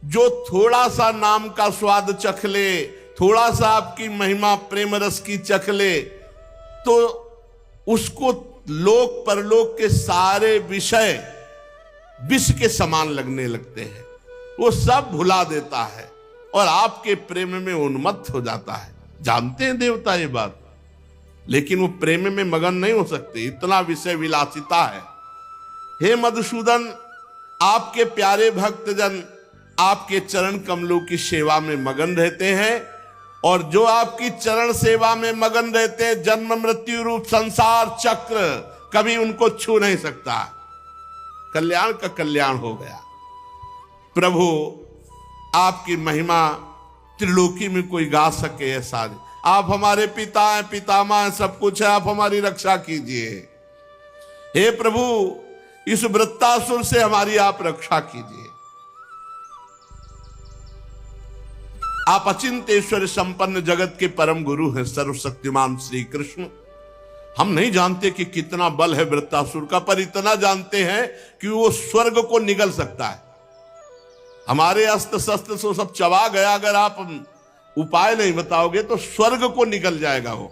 जो थोड़ा सा नाम का स्वाद चख ले, थोड़ा सा आपकी महिमा प्रेम रस की चख ले, तो उसको लोक परलोक के सारे विषय विष के समान लगने लगते हैं, वो सब भुला देता है और आपके प्रेम में उन्मत्त हो जाता है। जानते हैं देवता ये बात, लेकिन वो प्रेम में मगन नहीं हो सकते, इतना विषय विलासिता है। हे मधुसूदन, आपके प्यारे भक्तजन आपके चरण कमलों की सेवा में मगन रहते हैं, और जो आपकी चरण सेवा में मगन रहते हैं, जन्म मृत्यु रूप संसार चक्र कभी उनको छू नहीं सकता। कल्याण का कल्याण हो गया। प्रभु, आपकी महिमा त्रिलोकी में कोई गा सके ऐसा। आप हमारे पिता हैं, पितामह हैं, सब कुछ है, आप हमारी रक्षा कीजिए। हे प्रभु, इस वृत्तासुर से हमारी आप रक्षा कीजिए। आप अचिंतेश्वर संपन्न जगत के परम गुरु हैं, सर्वशक्तिमान श्री कृष्ण। हम नहीं जानते कि कितना बल है वृत्तासुर का, पर इतना जानते हैं कि वो स्वर्ग को निगल सकता है। हमारे अस्त्र शस्त्र से सब चबा गया, अगर आप उपाय नहीं बताओगे तो स्वर्ग को निकल जाएगा, वो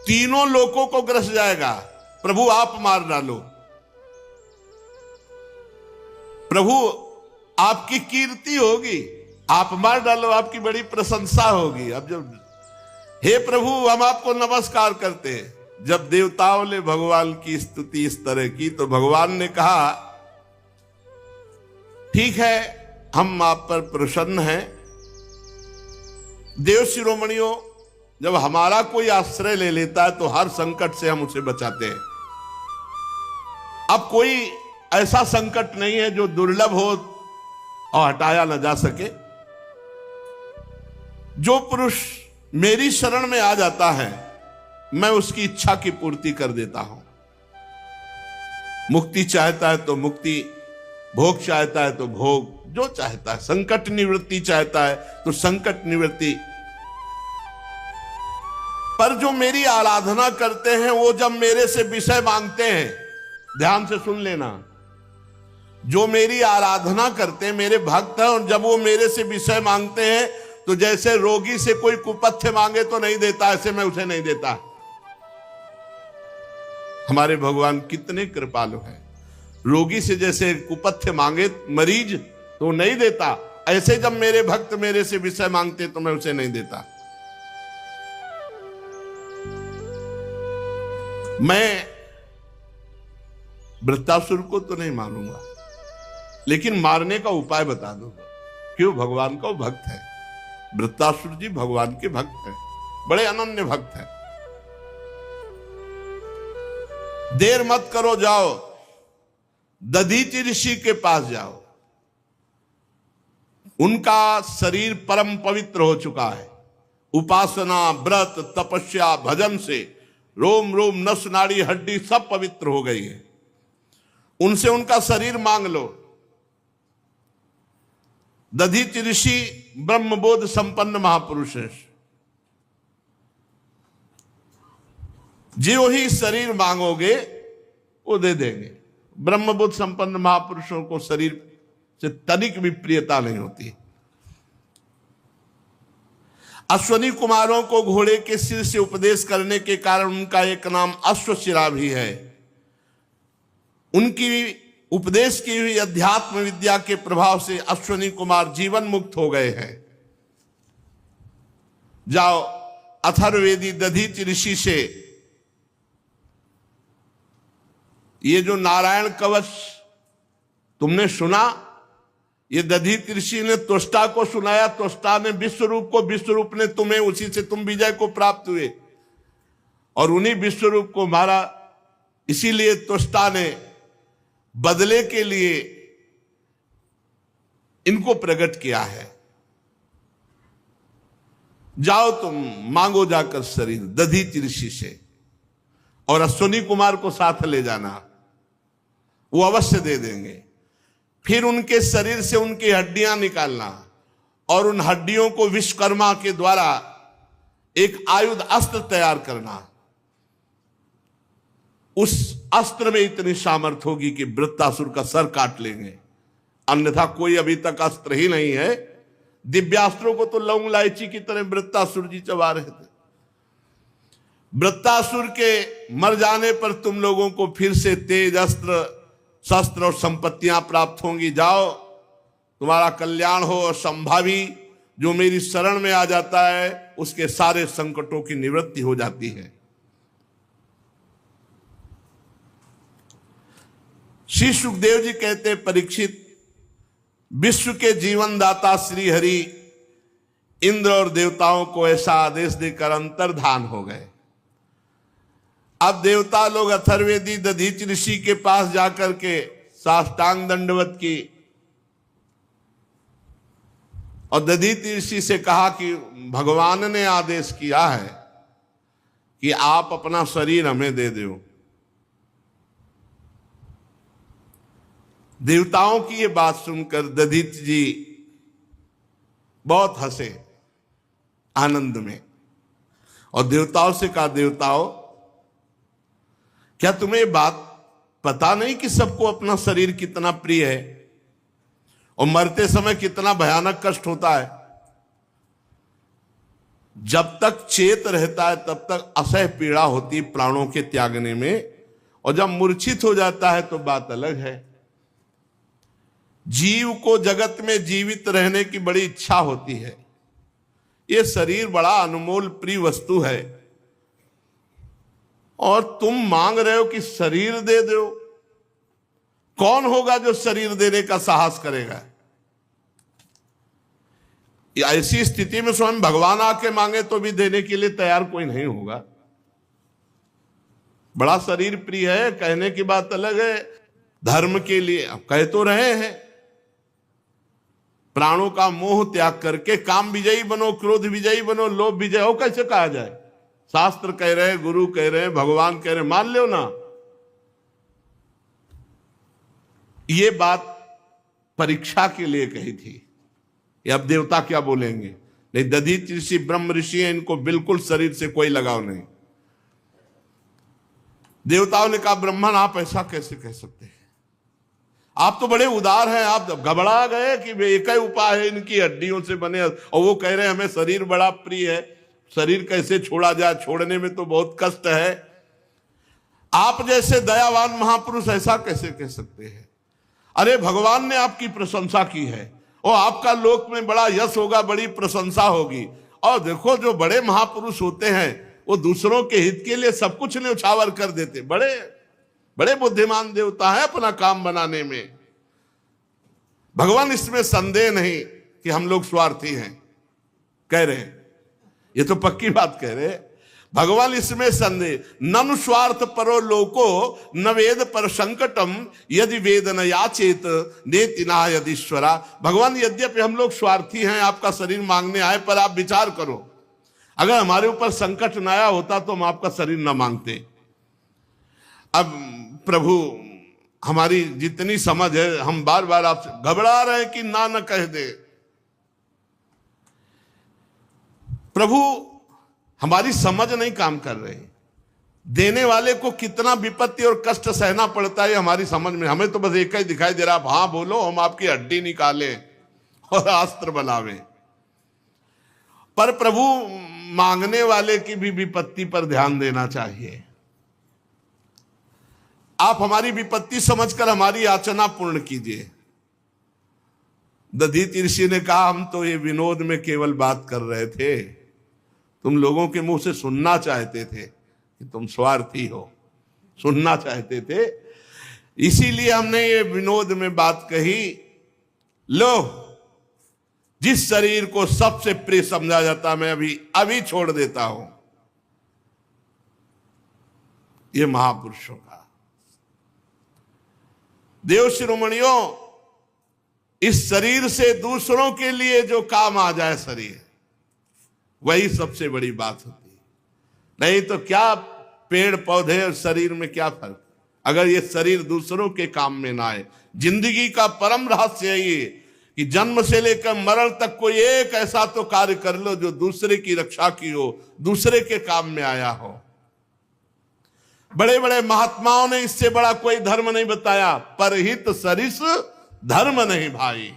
तीनों लोकों को ग्रस जाएगा। प्रभु आप मार डालो। प्रभु आपकी कीर्ति होगी, आप मार डालो, आपकी बड़ी प्रशंसा होगी। अब जब हे प्रभु हम आपको नमस्कार करते हैं, जब देवताओं ने भगवान की स्तुति इस तरह की तो भगवान ने कहा, ठीक है, हम आप पर प्रसन्न हैं। देव शिरोमणियों, जब हमारा कोई आश्रय ले लेता है तो हर संकट से हम उसे बचाते हैं। अब कोई ऐसा संकट नहीं है जो दुर्लभ हो और हटाया न जा सके। जो पुरुष मेरी शरण में आ जाता है, मैं उसकी इच्छा की पूर्ति कर देता हूं। मुक्ति चाहता है तो मुक्ति, भोग चाहता है तो भोग, जो चाहता है, संकट निवृत्ति चाहता है तो संकट निवृत्ति। पर जो मेरी आराधना करते हैं, वो जब मेरे से विषय मांगते हैं, ध्यान से सुन लेना, जो मेरी आराधना करते हैं, मेरे भक्त हैं, और जब वो मेरे से विषय मांगते हैं तो जैसे रोगी से कोई कुपथ्य मांगे तो नहीं देता, ऐसे मैं उसे नहीं देता। हमारे भगवान कितने कृपालु हैं। रोगी से जैसे कुपथ्य मांगे मरीज तो नहीं देता, ऐसे जब मेरे भक्त मेरे से विषय मांगते तो मैं उसे नहीं देता। मैं वृत्तासुर को तो नहीं मारूंगा, लेकिन मारने का उपाय बता दूंगा। क्यों? भगवान का वो भक्त है। वृत्तासुर जी भगवान के भक्त हैं, बड़े अनन्य भक्त हैं। देर मत करो, जाओ दधीचि ऋषि के पास जाओ। उनका शरीर परम पवित्र हो चुका है। उपासना, व्रत, तपस्या, भजन से रोम रोम, नस नाड़ी, हड्डी सब पवित्र हो गई है। उनसे उनका शरीर मांग लो। दधीचि ऋषि ब्रह्मबोध संपन्न महापुरुष है। जो ही शरीर मांगोगे वो दे देंगे। ब्रह्मबोध संपन्न महापुरुषों को शरीर से तनिक भी प्रियता नहीं होती। अश्वनी कुमारों को घोड़े के सिर से उपदेश करने के कारण उनका एक नाम अश्वशिरा भी है। उनकी उपदेश की हुई अध्यात्म विद्या के प्रभाव से अश्वनी कुमार जीवन मुक्त हो गए हैं। जाओ अथर्ववेदी दधीचि ऋषि से ये जो नारायण कवच तुमने सुना, ये दधीचि ऋषि ने त्वष्टा को सुनाया, त्वष्टा ने विश्वरूप को, विश्वरूप ने तुम्हें, उसी से तुम विजय को प्राप्त हुए और उन्हीं विश्वरूप को मारा। इसीलिए त्वष्टा ने बदले के लिए इनको प्रकट किया है। जाओ तुम मांगो जाकर शरीर दधीचि ऋषि से, और अश्वनी कुमार को साथ ले जाना, वो अवश्य दे देंगे। फिर उनके शरीर से उनकी हड्डियां निकालना और उन हड्डियों को विश्वकर्मा के द्वारा एक आयुध अस्त्र तैयार करना। उस अस्त्र में इतनी सामर्थ्य होगी कि वृत्तासुर का सर काट लेंगे, अन्यथा कोई अभी तक अस्त्र ही नहीं है। दिव्यास्त्रों को तो लौंग इलायची की तरह वृत्तासुर जी चबा रहे थे। वृत्तासुर के मर जाने पर तुम लोगों को फिर से तेज अस्त्र, शस्त्र और संपत्तियां प्राप्त होंगी। जाओ, तुम्हारा कल्याण हो और संभावी जो मेरी शरण में आ जाता है उसके सारे संकटों की निवृत्ति हो जाती है। श्री सुखदेव जी कहते, परीक्षित, विश्व के जीवन दाता श्री हरि इंद्र और देवताओं को ऐसा आदेश देकर अंतर्धान हो गए। अब देवता लोग अथर्ववेदी दधीचि ऋषि के पास जाकर के साष्टांग दंडवत की और दधीचि ऋषि से कहा कि भगवान ने आदेश किया है कि आप अपना शरीर हमें दे दो। देवताओं की ये बात सुनकर दधीचि जी बहुत हंसे आनंद में और देवताओं से कहा, देवताओं, क्या तुम्हें ये बात पता नहीं कि सबको अपना शरीर कितना प्रिय है और मरते समय कितना भयानक कष्ट होता है? जब तक चेत रहता है तब तक असह्य पीड़ा होती प्राणों के त्यागने में, और जब मूर्छित हो जाता है तो बात अलग है। जीव को जगत में जीवित रहने की बड़ी इच्छा होती है। ये शरीर बड़ा अनमोल प्रिय वस्तु है और तुम मांग रहे हो कि शरीर दे दो। कौन होगा जो शरीर देने का साहस करेगा? ऐसी स्थिति में स्वयं भगवान आके मांगे तो भी देने के लिए तैयार कोई नहीं होगा। बड़ा शरीर प्रिय है, कहने की बात अलग है। धर्म के लिए अब कह तो रहे हैं, प्राणों का मोह त्याग करके काम विजयी बनो, क्रोध विजयी बनो, लोभ विजय हो। कैसे कहा जाए? शास्त्र कह रहे हैं, गुरु कह रहे हैं, भगवान कह रहे हैं, मान लो ना। ये बात परीक्षा के लिए कही थी। ये अब देवता क्या बोलेंगे? नहीं, दधीचि ऋषि ब्रह्म ऋषि हैं, इनको बिल्कुल शरीर से कोई लगाव नहीं। देवताओं ने कहा, ब्रह्मन आप ऐसा कैसे कह सकते हैं? आप तो बड़े उदार हैं। आप घबरा गए कि एक ही उपाय है इनकी हड्डियों से बने, और वो कह रहे हैं हमें शरीर बड़ा प्रिय है, शरीर कैसे छोड़ा जाए? छोड़ने में तो बहुत कष्ट है। आप जैसे दयावान महापुरुष ऐसा कैसे कह सकते हैं? अरे भगवान ने आपकी प्रशंसा की है और आपका लोक में बड़ा यश होगा, बड़ी प्रशंसा होगी। और देखो, जो बड़े महापुरुष होते हैं वो दूसरों के हित के लिए सब कुछ न्यौछावर कर देते। बड़े बड़े बुद्धिमान देवता है अपना काम बनाने में। भगवान इसमें संदेह नहीं कि हम लोग स्वार्थी हैं, कह रहे हैं, ये तो पक्की बात कह रहे हैं। भगवान इसमें संदेह ननु स्वार्थ परो लोको न वेद पर संकटम यदि वेद न याचेत नेतिना यदीश्वरा। भगवान यद्यपि हम लोग स्वार्थी हैं, आपका शरीर मांगने आए, पर आप विचार करो, अगर हमारे ऊपर संकट न आया होता तो हम आपका शरीर न मांगते। अब प्रभु हमारी जितनी समझ है, हम बार बार आपसे घबरा रहे हैं कि ना न कह दे। प्रभु हमारी समझ नहीं काम कर रही। देने वाले को कितना विपत्ति और कष्ट सहना पड़ता है हमारी समझ में। हमें तो बस एक ही दिखाई दे रहा, हाँ बोलो, हम आपकी हड्डी निकालें और अस्त्र बनावें। पर प्रभु मांगने वाले की भी विपत्ति पर ध्यान देना चाहिए। आप हमारी विपत्ति समझकर हमारी याचना पूर्ण कीजिए। दधीचि ऋषि ने कहा, हम तो ये विनोद में केवल बात कर रहे थे, तुम लोगों के मुंह से सुनना चाहते थे कि तुम स्वार्थी हो, सुनना चाहते थे, इसीलिए हमने ये विनोद में बात कही। लो, जिस शरीर को सबसे प्रिय समझा जाता, मैं अभी छोड़ देता हूं। ये महापुरुषों का देव शिरोमणियों, इस शरीर से दूसरों के लिए जो काम आ जाए शरीर, वही सबसे बड़ी बात होती है। नहीं तो क्या पेड़ पौधे और शरीर में क्या फर्क, अगर ये शरीर दूसरों के काम में ना आए। जिंदगी का परम रहस्य ये कि जन्म से लेकर मरण तक कोई एक ऐसा तो कार्य कर लो जो दूसरे की रक्षा की हो, दूसरे के काम में आया हो। बड़े बड़े महात्माओं ने इससे बड़ा कोई धर्म नहीं बताया। परहित सरिस धर्म नहीं भाई।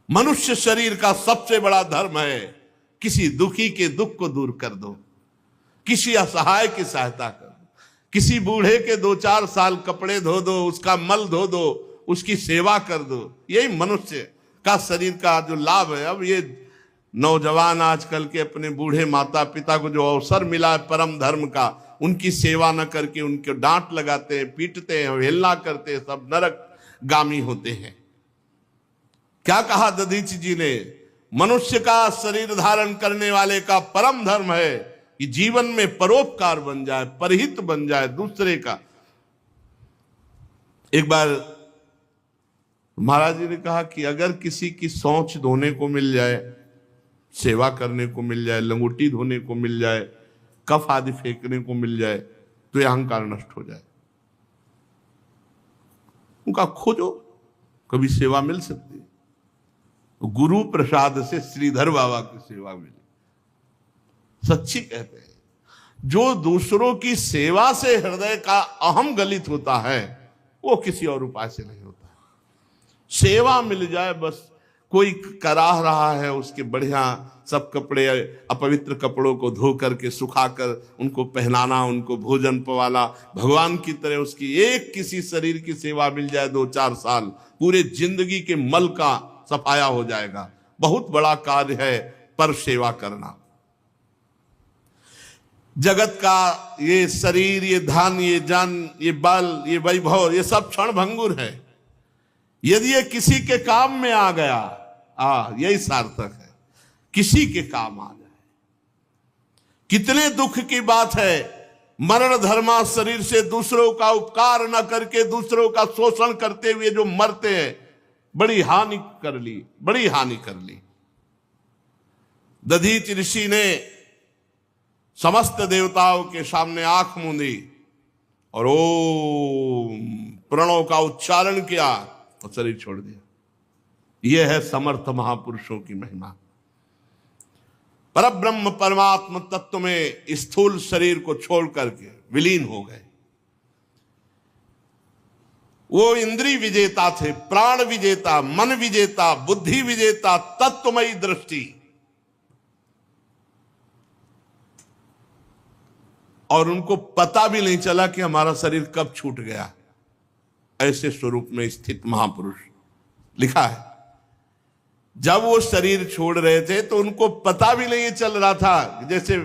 मनुष्य शरीर का सबसे बड़ा धर्म है किसी दुखी के दुख को दूर कर दो, किसी असहाय की सहायता कर दो, किसी बूढ़े के 2-4 साल कपड़े धो दो, उसका मल धो दो, उसकी सेवा कर दो। यही मनुष्य का शरीर का जो लाभ है। अब ये नौजवान आजकल के अपने बूढ़े माता पिता को जो अवसर मिला है परम धर्म का, उनकी सेवा न करके उनके डांट लगाते हैं, पीटते हैं, अवहेलना करते हैं, सब नरक गामी होते हैं। क्या कहा दधीचि जी ने, मनुष्य का शरीर धारण करने वाले का परम धर्म है कि जीवन में परोपकार बन जाए, परहित बन जाए दूसरे का। एक बार महाराज जी ने कहा कि अगर किसी की सौंच धोने को मिल जाए, सेवा करने को मिल जाए, लंगोटी धोने को मिल जाए, कफ आदि फेंकने को मिल जाए, तो यह अहंकार नष्ट हो जाए। उनका खोजो, कभी सेवा मिल सकती है। गुरु प्रसाद से श्रीधर बाबा की सेवा मिली। सच्ची कहते हैं, जो दूसरों की सेवा से हृदय का अहम गलित होता है, वो किसी और उपाय से नहीं होता। सेवा मिल जाए बस। कोई कराह रहा है, उसके बढ़िया सब कपड़े, अपवित्र कपड़ों को धो करके सुखाकर उनको पहनाना, उनको भोजन पवाला, भगवान की तरह उसकी एक किसी शरीर की सेवा मिल जाए 2-4 साल, पूरे जिंदगी के मल का सफाया हो जाएगा। बहुत बड़ा कार्य है पर सेवा करना। जगत का ये शरीर, ये धन, ये जन, ये बल, ये वैभव, ये सब क्षण भंगुर है। यदि ये किसी के काम में आ गया, यही सार्थक है, किसी के काम आ जाए। कितने दुख की बात है, मरण धर्मा शरीर से दूसरों का उपकार न करके दूसरों का शोषण करते हुए जो मरते हैं, बड़ी हानि कर ली, बड़ी हानि कर ली। दधीचि ऋषि ने समस्त देवताओं के सामने आंख मूंदी और ओम प्रणव का उच्चारण किया और शरीर छोड़ दिया। यह है समर्थ महापुरुषों की महिमा। परब्रह्म परमात्म तत्व में स्थूल शरीर को छोड़ करके विलीन हो गए। वो इंद्रिय विजेता थे, प्राण विजेता, मन विजेता, बुद्धि विजेता, तत्वमयी दृष्टि। और उनको पता भी नहीं चला कि हमारा शरीर कब छूट गया। ऐसे स्वरूप में स्थित महापुरुष लिखा है। जब वो शरीर छोड़ रहे थे तो उनको पता भी नहीं चल रहा था, जैसे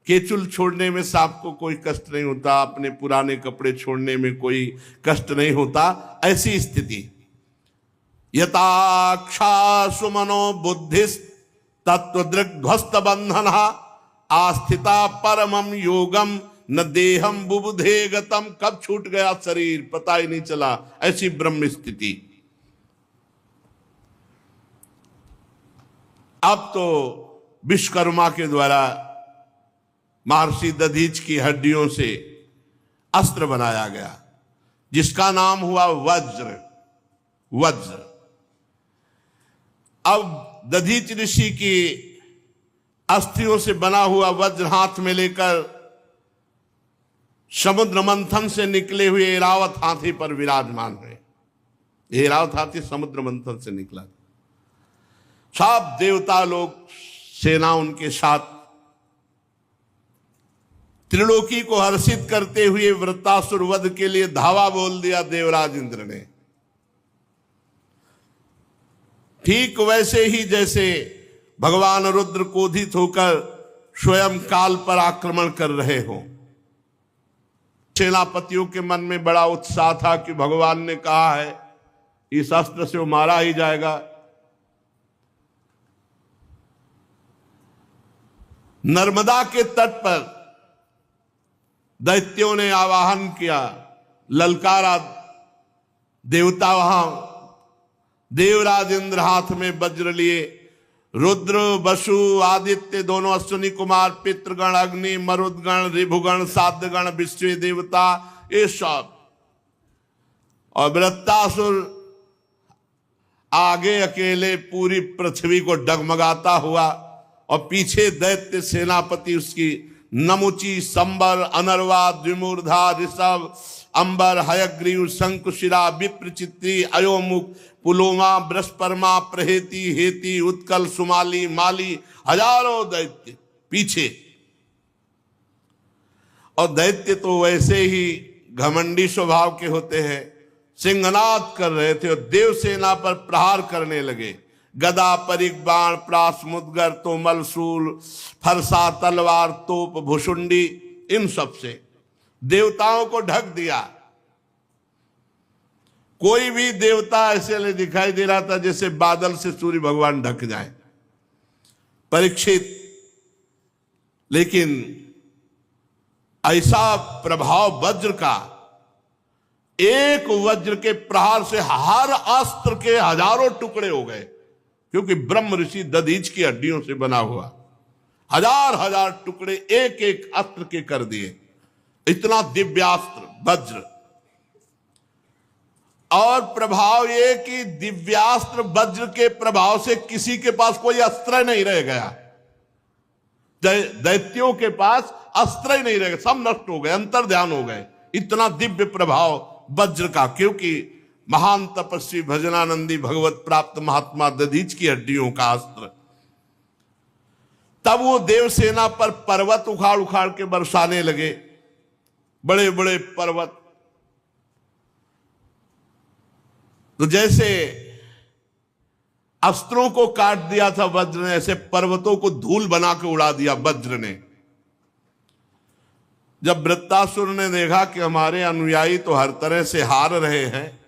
केचुल छोड़ने में सांप को कोई कष्ट नहीं होता, अपने पुराने कपड़े छोड़ने में कोई कष्ट नहीं होता, ऐसी स्थिति। यथाक्षासु मनो बुद्धिस तत्वदृग्ध्वस्त बंधन आस्थिता परमम योगम न देहम बुबुधे गतम। कब छूट गया शरीर पता ही नहीं चला, ऐसी ब्रह्म स्थिति। अब तो विश्वकर्मा के द्वारा महर्षि दधीच की हड्डियों से अस्त्र बनाया गया, जिसका नाम हुआ वज्र। वज्र अब दधीच ऋषि की अस्थियों से बना हुआ वज्र हाथ में लेकर समुद्र मंथन से निकले हुए ऐरावत हाथी पर विराजमान हुए। ऐरावत हाथी समुद्र मंथन से निकला, सब देवता लोग सेना उनके साथ त्रिलोकी को हर्षित करते हुए वृत्तासुर वध के लिए धावा बोल दिया देवराज इंद्र ने। ठीक वैसे ही जैसे भगवान रुद्र क्रोधित होकर स्वयं काल पर आक्रमण कर रहे हो। सेनापतियों के मन में बड़ा उत्साह था कि भगवान ने कहा है इस अस्त्र से वो मारा ही जाएगा। नर्मदा के तट पर दैत्यों ने आवाहन किया, ललकारा, देवता वहां देवराज इंद्र हाथ में वज्र लिए, रुद्र वसु आदित्य दोनों अश्विनी कुमार, पितृगण, अग्नि, मरुदगण, ऋभुगण, साध्यगण, विश्व देवता, ये सब। और वृत्तासुर आगे अकेले पूरी पृथ्वी को डगमगाता हुआ, और पीछे दैत्य सेनापति उसकी नमुची, संबर, अनर्वा, द्विमूर्धा, ऋषभ, अंबर, हयग्रीव, शंकुशिरा, विप्रचित्री, अयोमुख, पुलोमा, बृहस्परमा, प्रहेती, हेती, उत्कल, सुमाली, माली, हजारों दैत्य पीछे। और दैत्य तो वैसे ही घमंडी स्वभाव के होते हैं, सिंहनाद कर रहे थे और देवसेना पर प्रहार करने लगे। गदा, परिग, बाण, प्रास, मुदगर, तोमल, शूल, फरसा, तलवार, तोप, भुषुंडी, इन सब से देवताओं को ढक दिया। कोई भी देवता ऐसे नहीं दिखाई दे रहा था जैसे बादल से सूर्य भगवान ढक जाए। परीक्षित, लेकिन ऐसा प्रभाव वज्र का, एक वज्र के प्रहार से हर अस्त्र के हजारों टुकड़े हो गए, क्योंकि ब्रह्म ऋषि दधीच की हड्डियों से बना हुआ, हजार हजार टुकड़े एक एक अस्त्र के कर दिए। इतना दिव्यास्त्र वज्र। और प्रभाव ये कि दिव्यास्त्र वज्र के प्रभाव से किसी के पास कोई अस्त्र नहीं रह गया। दैत्यों के पास अस्त्र ही नहीं रह गए, सब नष्ट हो गए, अंतर्ध्यान हो गए। इतना दिव्य प्रभाव वज्र का, क्योंकि महान तपस्वी भजनानंदी भगवत प्राप्त महात्मा दधीच की हड्डियों का अस्त्र। तब वो देवसेना पर पर्वत उखाड़ उखाड़ के बरसाने लगे, बड़े बड़े पर्वत। तो जैसे अस्त्रों को काट दिया था वज्र ने, ऐसे पर्वतों को धूल बना के उड़ा दिया वज्र ने। जब वृत्तासुर ने देखा कि हमारे अनुयायी तो हर तरह से हार रहे हैं,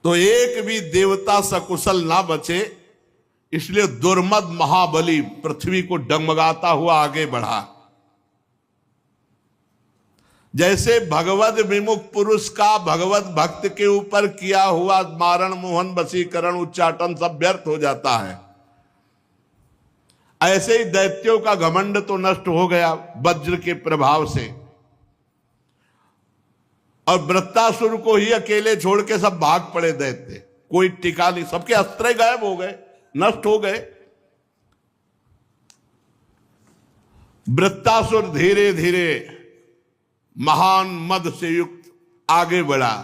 तो एक भी देवता सकुशल ना बचे, इसलिए दुर्मद महाबली पृथ्वी को डगमगाता हुआ आगे बढ़ा। जैसे भगवत विमुख पुरुष का भगवत भक्त के ऊपर किया हुआ मारण, मोहन, वशीकरण, उच्चाटन सब व्यर्थ हो जाता है, ऐसे ही दैत्यों का घमंड तो नष्ट हो गया वज्र के प्रभाव से। और वृत्तासुर को ही अकेले छोड़ के सब भाग पड़े दैत्य, कोई टिका नहीं, सबके अस्त्र गायब हो गए, नष्ट हो गए। वृत्तासुर धीरे धीरे महान मद से युक्त आगे बढ़ा।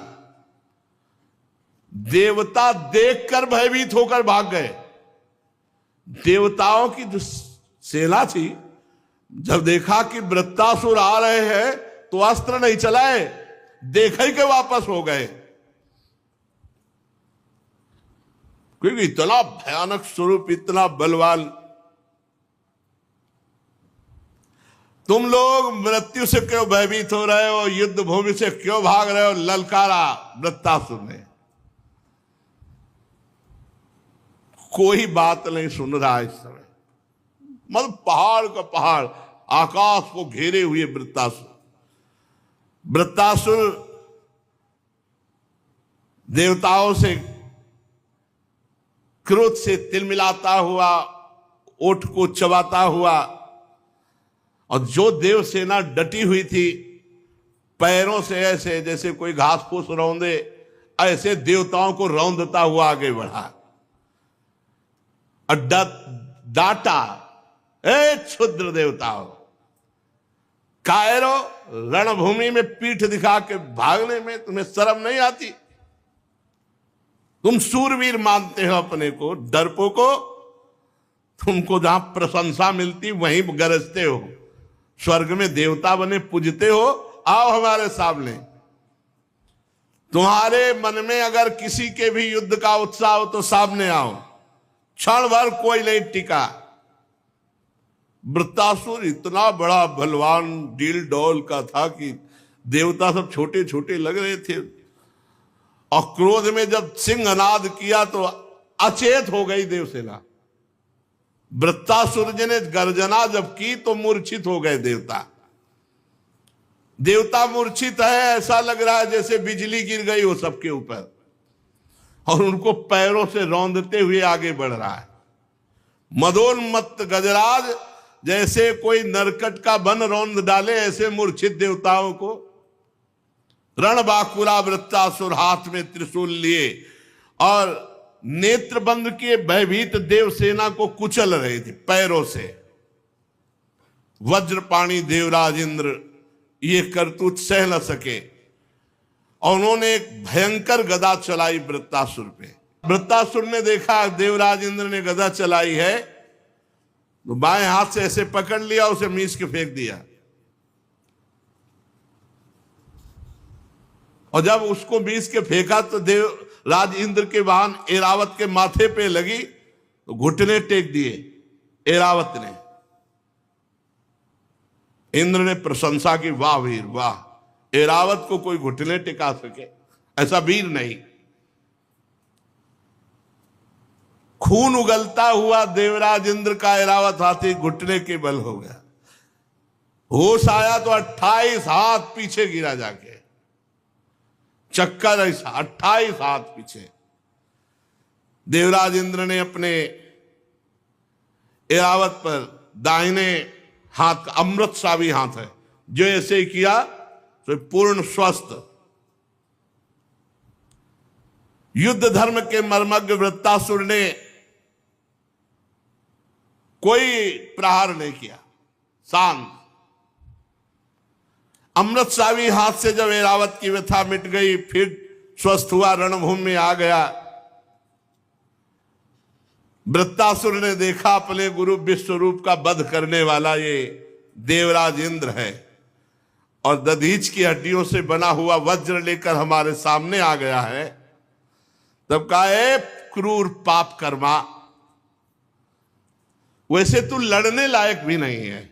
देवता देखकर भयभीत होकर भाग गए। देवताओं की जो सेना थी, जब देखा कि वृत्तासुर आ रहे हैं तो अस्त्र नहीं चलाए, देख ही के वापस हो गए। क्योंकि इतना भयानक स्वरूप, इतना बलवान। तुम लोग मृत्यु से क्यों भयभीत हो रहे हो, युद्ध भूमि से क्यों भाग रहे हो, ललकारा वृत्तासुर ने। कोई बात नहीं सुन रहा इस समय। मतलब पहाड़ का पहाड़, आकाश को घेरे हुए वृत्तासुर। वृत्तासुर देवताओं से क्रोध से तिलमिलाता हुआ, ओठ को चबाता हुआ, और जो देव सेना डटी हुई थी, पैरों से ऐसे जैसे कोई घास फूस रौंदे, ऐसे देवताओं को रौंदता हुआ आगे बढ़ा। डांटा, ए क्षुद्र देवताओं, कायरो, रणभूमि में पीठ दिखा के भागने में तुम्हें शर्म नहीं आती? तुम सूरवीर मानते हो अपने को, डरपोको। तुमको जहां प्रशंसा मिलती वहीं गरजते हो, स्वर्ग में देवता बने पूजते हो। आओ हमारे सामने। तुम्हारे मन में अगर किसी के भी युद्ध का उत्साह हो तो सामने आओ, क्षण भर कोई नहीं टिका। वृत्तासुर इतना बड़ा बलवान डील डोल का था कि देवता सब छोटे छोटे लग रहे थे, और क्रोध में जब सिंहनाद किया तो अचेत हो गई देवसेना। वृत्तासुर जी ने गर्जना जब की तो मूर्छित हो गए देवता। देवता मूर्छित है, ऐसा लग रहा है जैसे बिजली गिर गई हो सबके ऊपर, और उनको पैरों से रौंदते हुए आगे बढ़ रहा है। मदोन्मत्त गजराज जैसे कोई नरकट का बन रौंद डाले, ऐसे मूर्छित देवताओं को। रणबांकुरा वृत्तासुर हाथ में त्रिशूल लिए और नेत्र बंद किए भयभीत देवसेना को कुचल रहे थे पैरों से। वज्रपाणी देवराज इंद्र ये करतूत सह न सके, और उन्होंने एक भयंकर गदा चलाई वृत्तासुर पे। वृत्तासुर ने देखा देवराज इंद्र ने गदा चलाई है, तो बाएं हाथ से ऐसे पकड़ लिया, उसे मीस के फेंक दिया। और जब उसको मीस के फेंका तो देवराज इंद्र के वाहन ऐरावत के माथे पे लगी, तो घुटने टेक दिए ऐरावत ने। इंद्र ने प्रशंसा की, वाह वीर वाह, ऐरावत को कोई घुटने टिका सके, ऐसा वीर नहीं। खून उगलता हुआ देवराज इंद्र का ऐरावत हाथी घुटने के बल हो गया। होश आया तो 28 हाथ पीछे गिरा जाके, चक्कर ऐसा 28 हाथ पीछे। देवराज इंद्र ने अपने ऐरावत पर दाहिने हाथ का अमृतसावी हाथ है, जो ऐसे किया तो पूर्ण स्वस्थ। युद्ध धर्म के मर्मज्ञ वृत्तासुर ने कोई प्रहार नहीं किया, शांत। अमृतसावी हाथ से जब ऐरावत की व्यथा मिट गई, फिर स्वस्थ हुआ, रणभूमि में आ गया। वृत्तासुर ने देखा अपने गुरु विश्वरूप का वध करने वाला ये देवराज इंद्र है, और दधीच की हड्डियों से बना हुआ वज्र लेकर हमारे सामने आ गया है। तब कहा, ए क्रूर पाप कर्मा, वैसे तू लड़ने लायक भी नहीं है,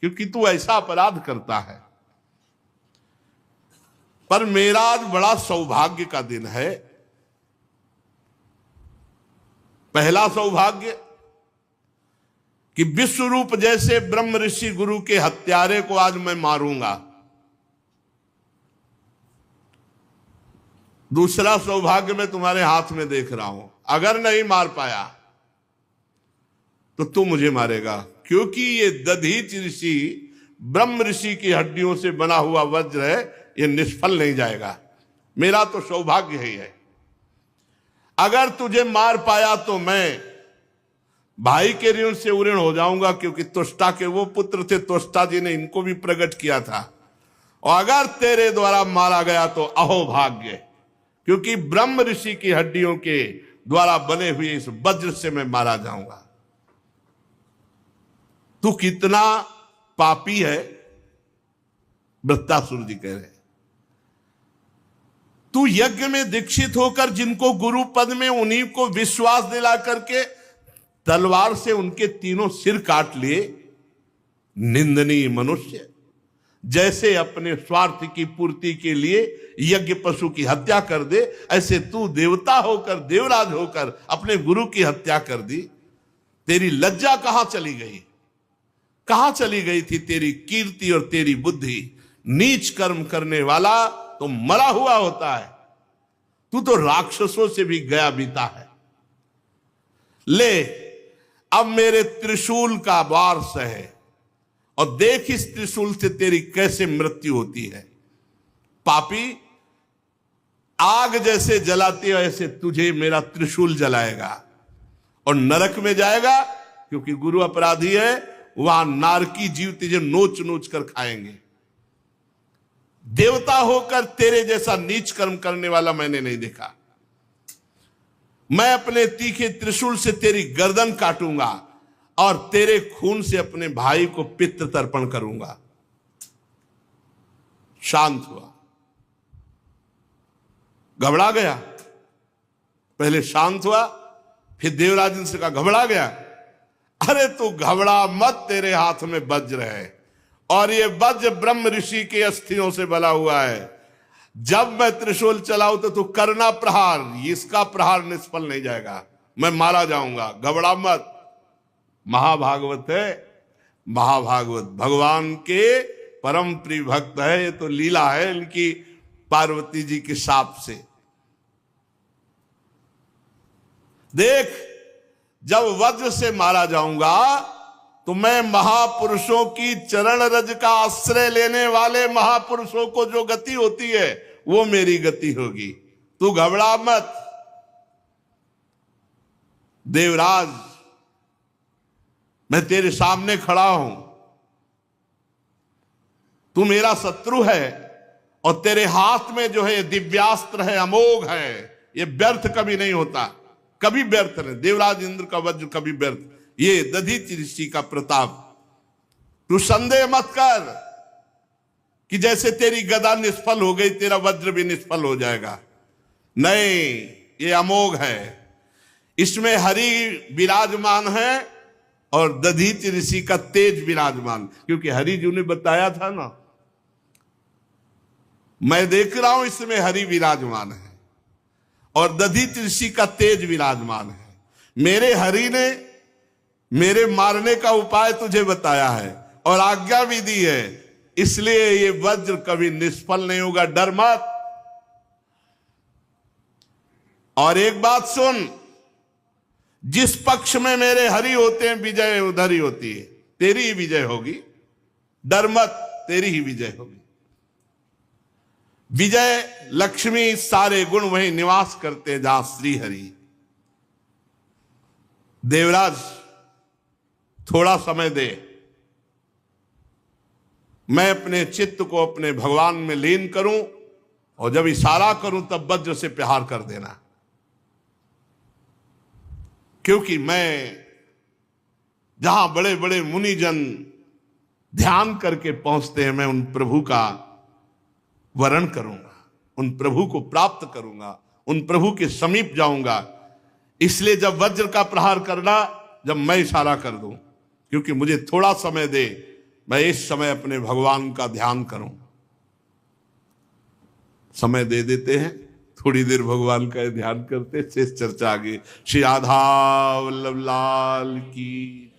क्योंकि तू ऐसा अपराध करता है। पर मेरा आज बड़ा सौभाग्य का दिन है। पहला सौभाग्य कि विश्वरूप जैसे ब्रह्म ऋषि गुरु के हत्यारे को आज मैं मारूंगा। दूसरा सौभाग्य मैं तुम्हारे हाथ में देख रहा हूं, अगर नहीं मार पाया तो तू मुझे मारेगा, क्योंकि ये दधीच ऋषि ब्रह्म ऋषि की हड्डियों से बना हुआ वज्र है, ये निष्फल नहीं जाएगा। मेरा तो सौभाग्य ही है। अगर तुझे मार पाया तो मैं भाई के ऋण से उऋण हो जाऊंगा, क्योंकि तुष्टा के वो पुत्र थे, तुष्टा जी ने इनको भी प्रकट किया था। और अगर तेरे द्वारा मारा गया तो अहोभाग्य, क्योंकि ब्रह्म ऋषि की हड्डियों के द्वारा बने हुए इस वज्र से मैं मारा जाऊंगा। तू कितना पापी है, वृत्तासुर जी कह रहे। तू यज्ञ में दीक्षित होकर जिनको गुरु पद में, उन्हीं को विश्वास दिला करके तलवार से उनके तीनों सिर काट लिए। निंदनीय मनुष्य, जैसे अपने स्वार्थ की पूर्ति के लिए यज्ञ पशु की हत्या कर दे, ऐसे तू देवता होकर, देवराज होकर अपने गुरु की हत्या कर दी। तेरी लज्जा कहां चली गई? कहां चली गई थी तेरी कीर्ति और तेरी बुद्धि? नीच कर्म करने वाला तो मरा हुआ होता है, तू तो राक्षसों से भी गया बीता है। ले अब मेरे त्रिशूल का वार सहे और देख इस त्रिशूल से तेरी कैसे मृत्यु होती है। पापी, आग जैसे जलाती है ऐसे तुझे मेरा त्रिशूल जलाएगा और नरक में जाएगा, क्योंकि गुरु अपराधी है। वहां नारकी जीव तुझे नोच नोच कर खाएंगे। देवता होकर तेरे जैसा नीच कर्म करने वाला मैंने नहीं देखा। मैं अपने तीखे त्रिशूल से तेरी गर्दन काटूंगा और तेरे खून से अपने भाई को पितृ तर्पण करूंगा। शांत हुआ, घबरा गया। पहले शांत हुआ, फिर देवराज ने कहा घबरा गया। अरे तू घबरा मत, तेरे हाथ में वज्र है और ये वज्र ब्रह्म ऋषि के अस्थियों से बना हुआ है। जब मैं त्रिशूल चलाऊं तो तू करना प्रहार, इसका प्रहार निष्फल नहीं जाएगा, मैं मारा जाऊंगा, घबरा मत। महाभागवत है, महाभागवत भगवान के परम प्रिय भक्त है। ये तो लीला है इनकी पार्वती जी के शाप से। देख, जब वज्र से मारा जाऊंगा तो मैं महापुरुषों की चरण रज का आश्रय लेने वाले महापुरुषों को जो गति होती है वो मेरी गति होगी। तू घबरा मत। देवराज, मैं तेरे सामने खड़ा हूं, तू मेरा शत्रु है और तेरे हाथ में जो है दिव्यास्त्र है, अमोघ है, ये व्यर्थ कभी नहीं होता, कभी व्यर्थ नहीं। देवराज इंद्र का वज्र कभी व्यर्थ, ये दधीचि ऋषि का प्रताप। तू संदेह मत कर कि जैसे तेरी गदा निष्फल हो गई तेरा वज्र भी निष्फल हो जाएगा। नहीं, ये अमोघ है, इसमें हरि विराजमान है और दधीचि ऋषि का तेज विराजमान। क्योंकि हरि जी ने बताया था ना, मैं देख रहा हूं इसमें हरि विराजमान है और दधीचि ऋषि का तेज विराजमान है। मेरे हरि ने मेरे मारने का उपाय तुझे बताया है और आज्ञा भी दी है, इसलिए ये वज्र कभी निष्फल नहीं होगा, डर मत। और एक बात सुन, जिस पक्ष में मेरे हरि होते हैं विजय उधर ही होती है, तेरी ही विजय होगी, डर मत, तेरी ही विजय होगी। विजय लक्ष्मी सारे गुण वहीं निवास करते हैं जहां श्री हरि। देवराज, थोड़ा समय दे, मैं अपने चित्त को अपने भगवान में लीन करूं और जब इशारा करूं तब वज्र से प्रहार कर देना। क्योंकि मैं जहां बड़े बड़े मुनिजन ध्यान करके पहुंचते हैं, मैं उन प्रभु का वरण करूंगा, उन प्रभु को प्राप्त करूंगा, उन प्रभु के समीप जाऊंगा। इसलिए जब वज्र का प्रहार करना, जब मैं इशारा कर दूं, क्योंकि मुझे थोड़ा समय दे, मैं इस समय अपने भगवान का ध्यान करूं। समय दे देते हैं, थोड़ी देर भगवान का ध्यान करते, शेष चर्चा आगे। श्री राधा वल्लभ लाल की।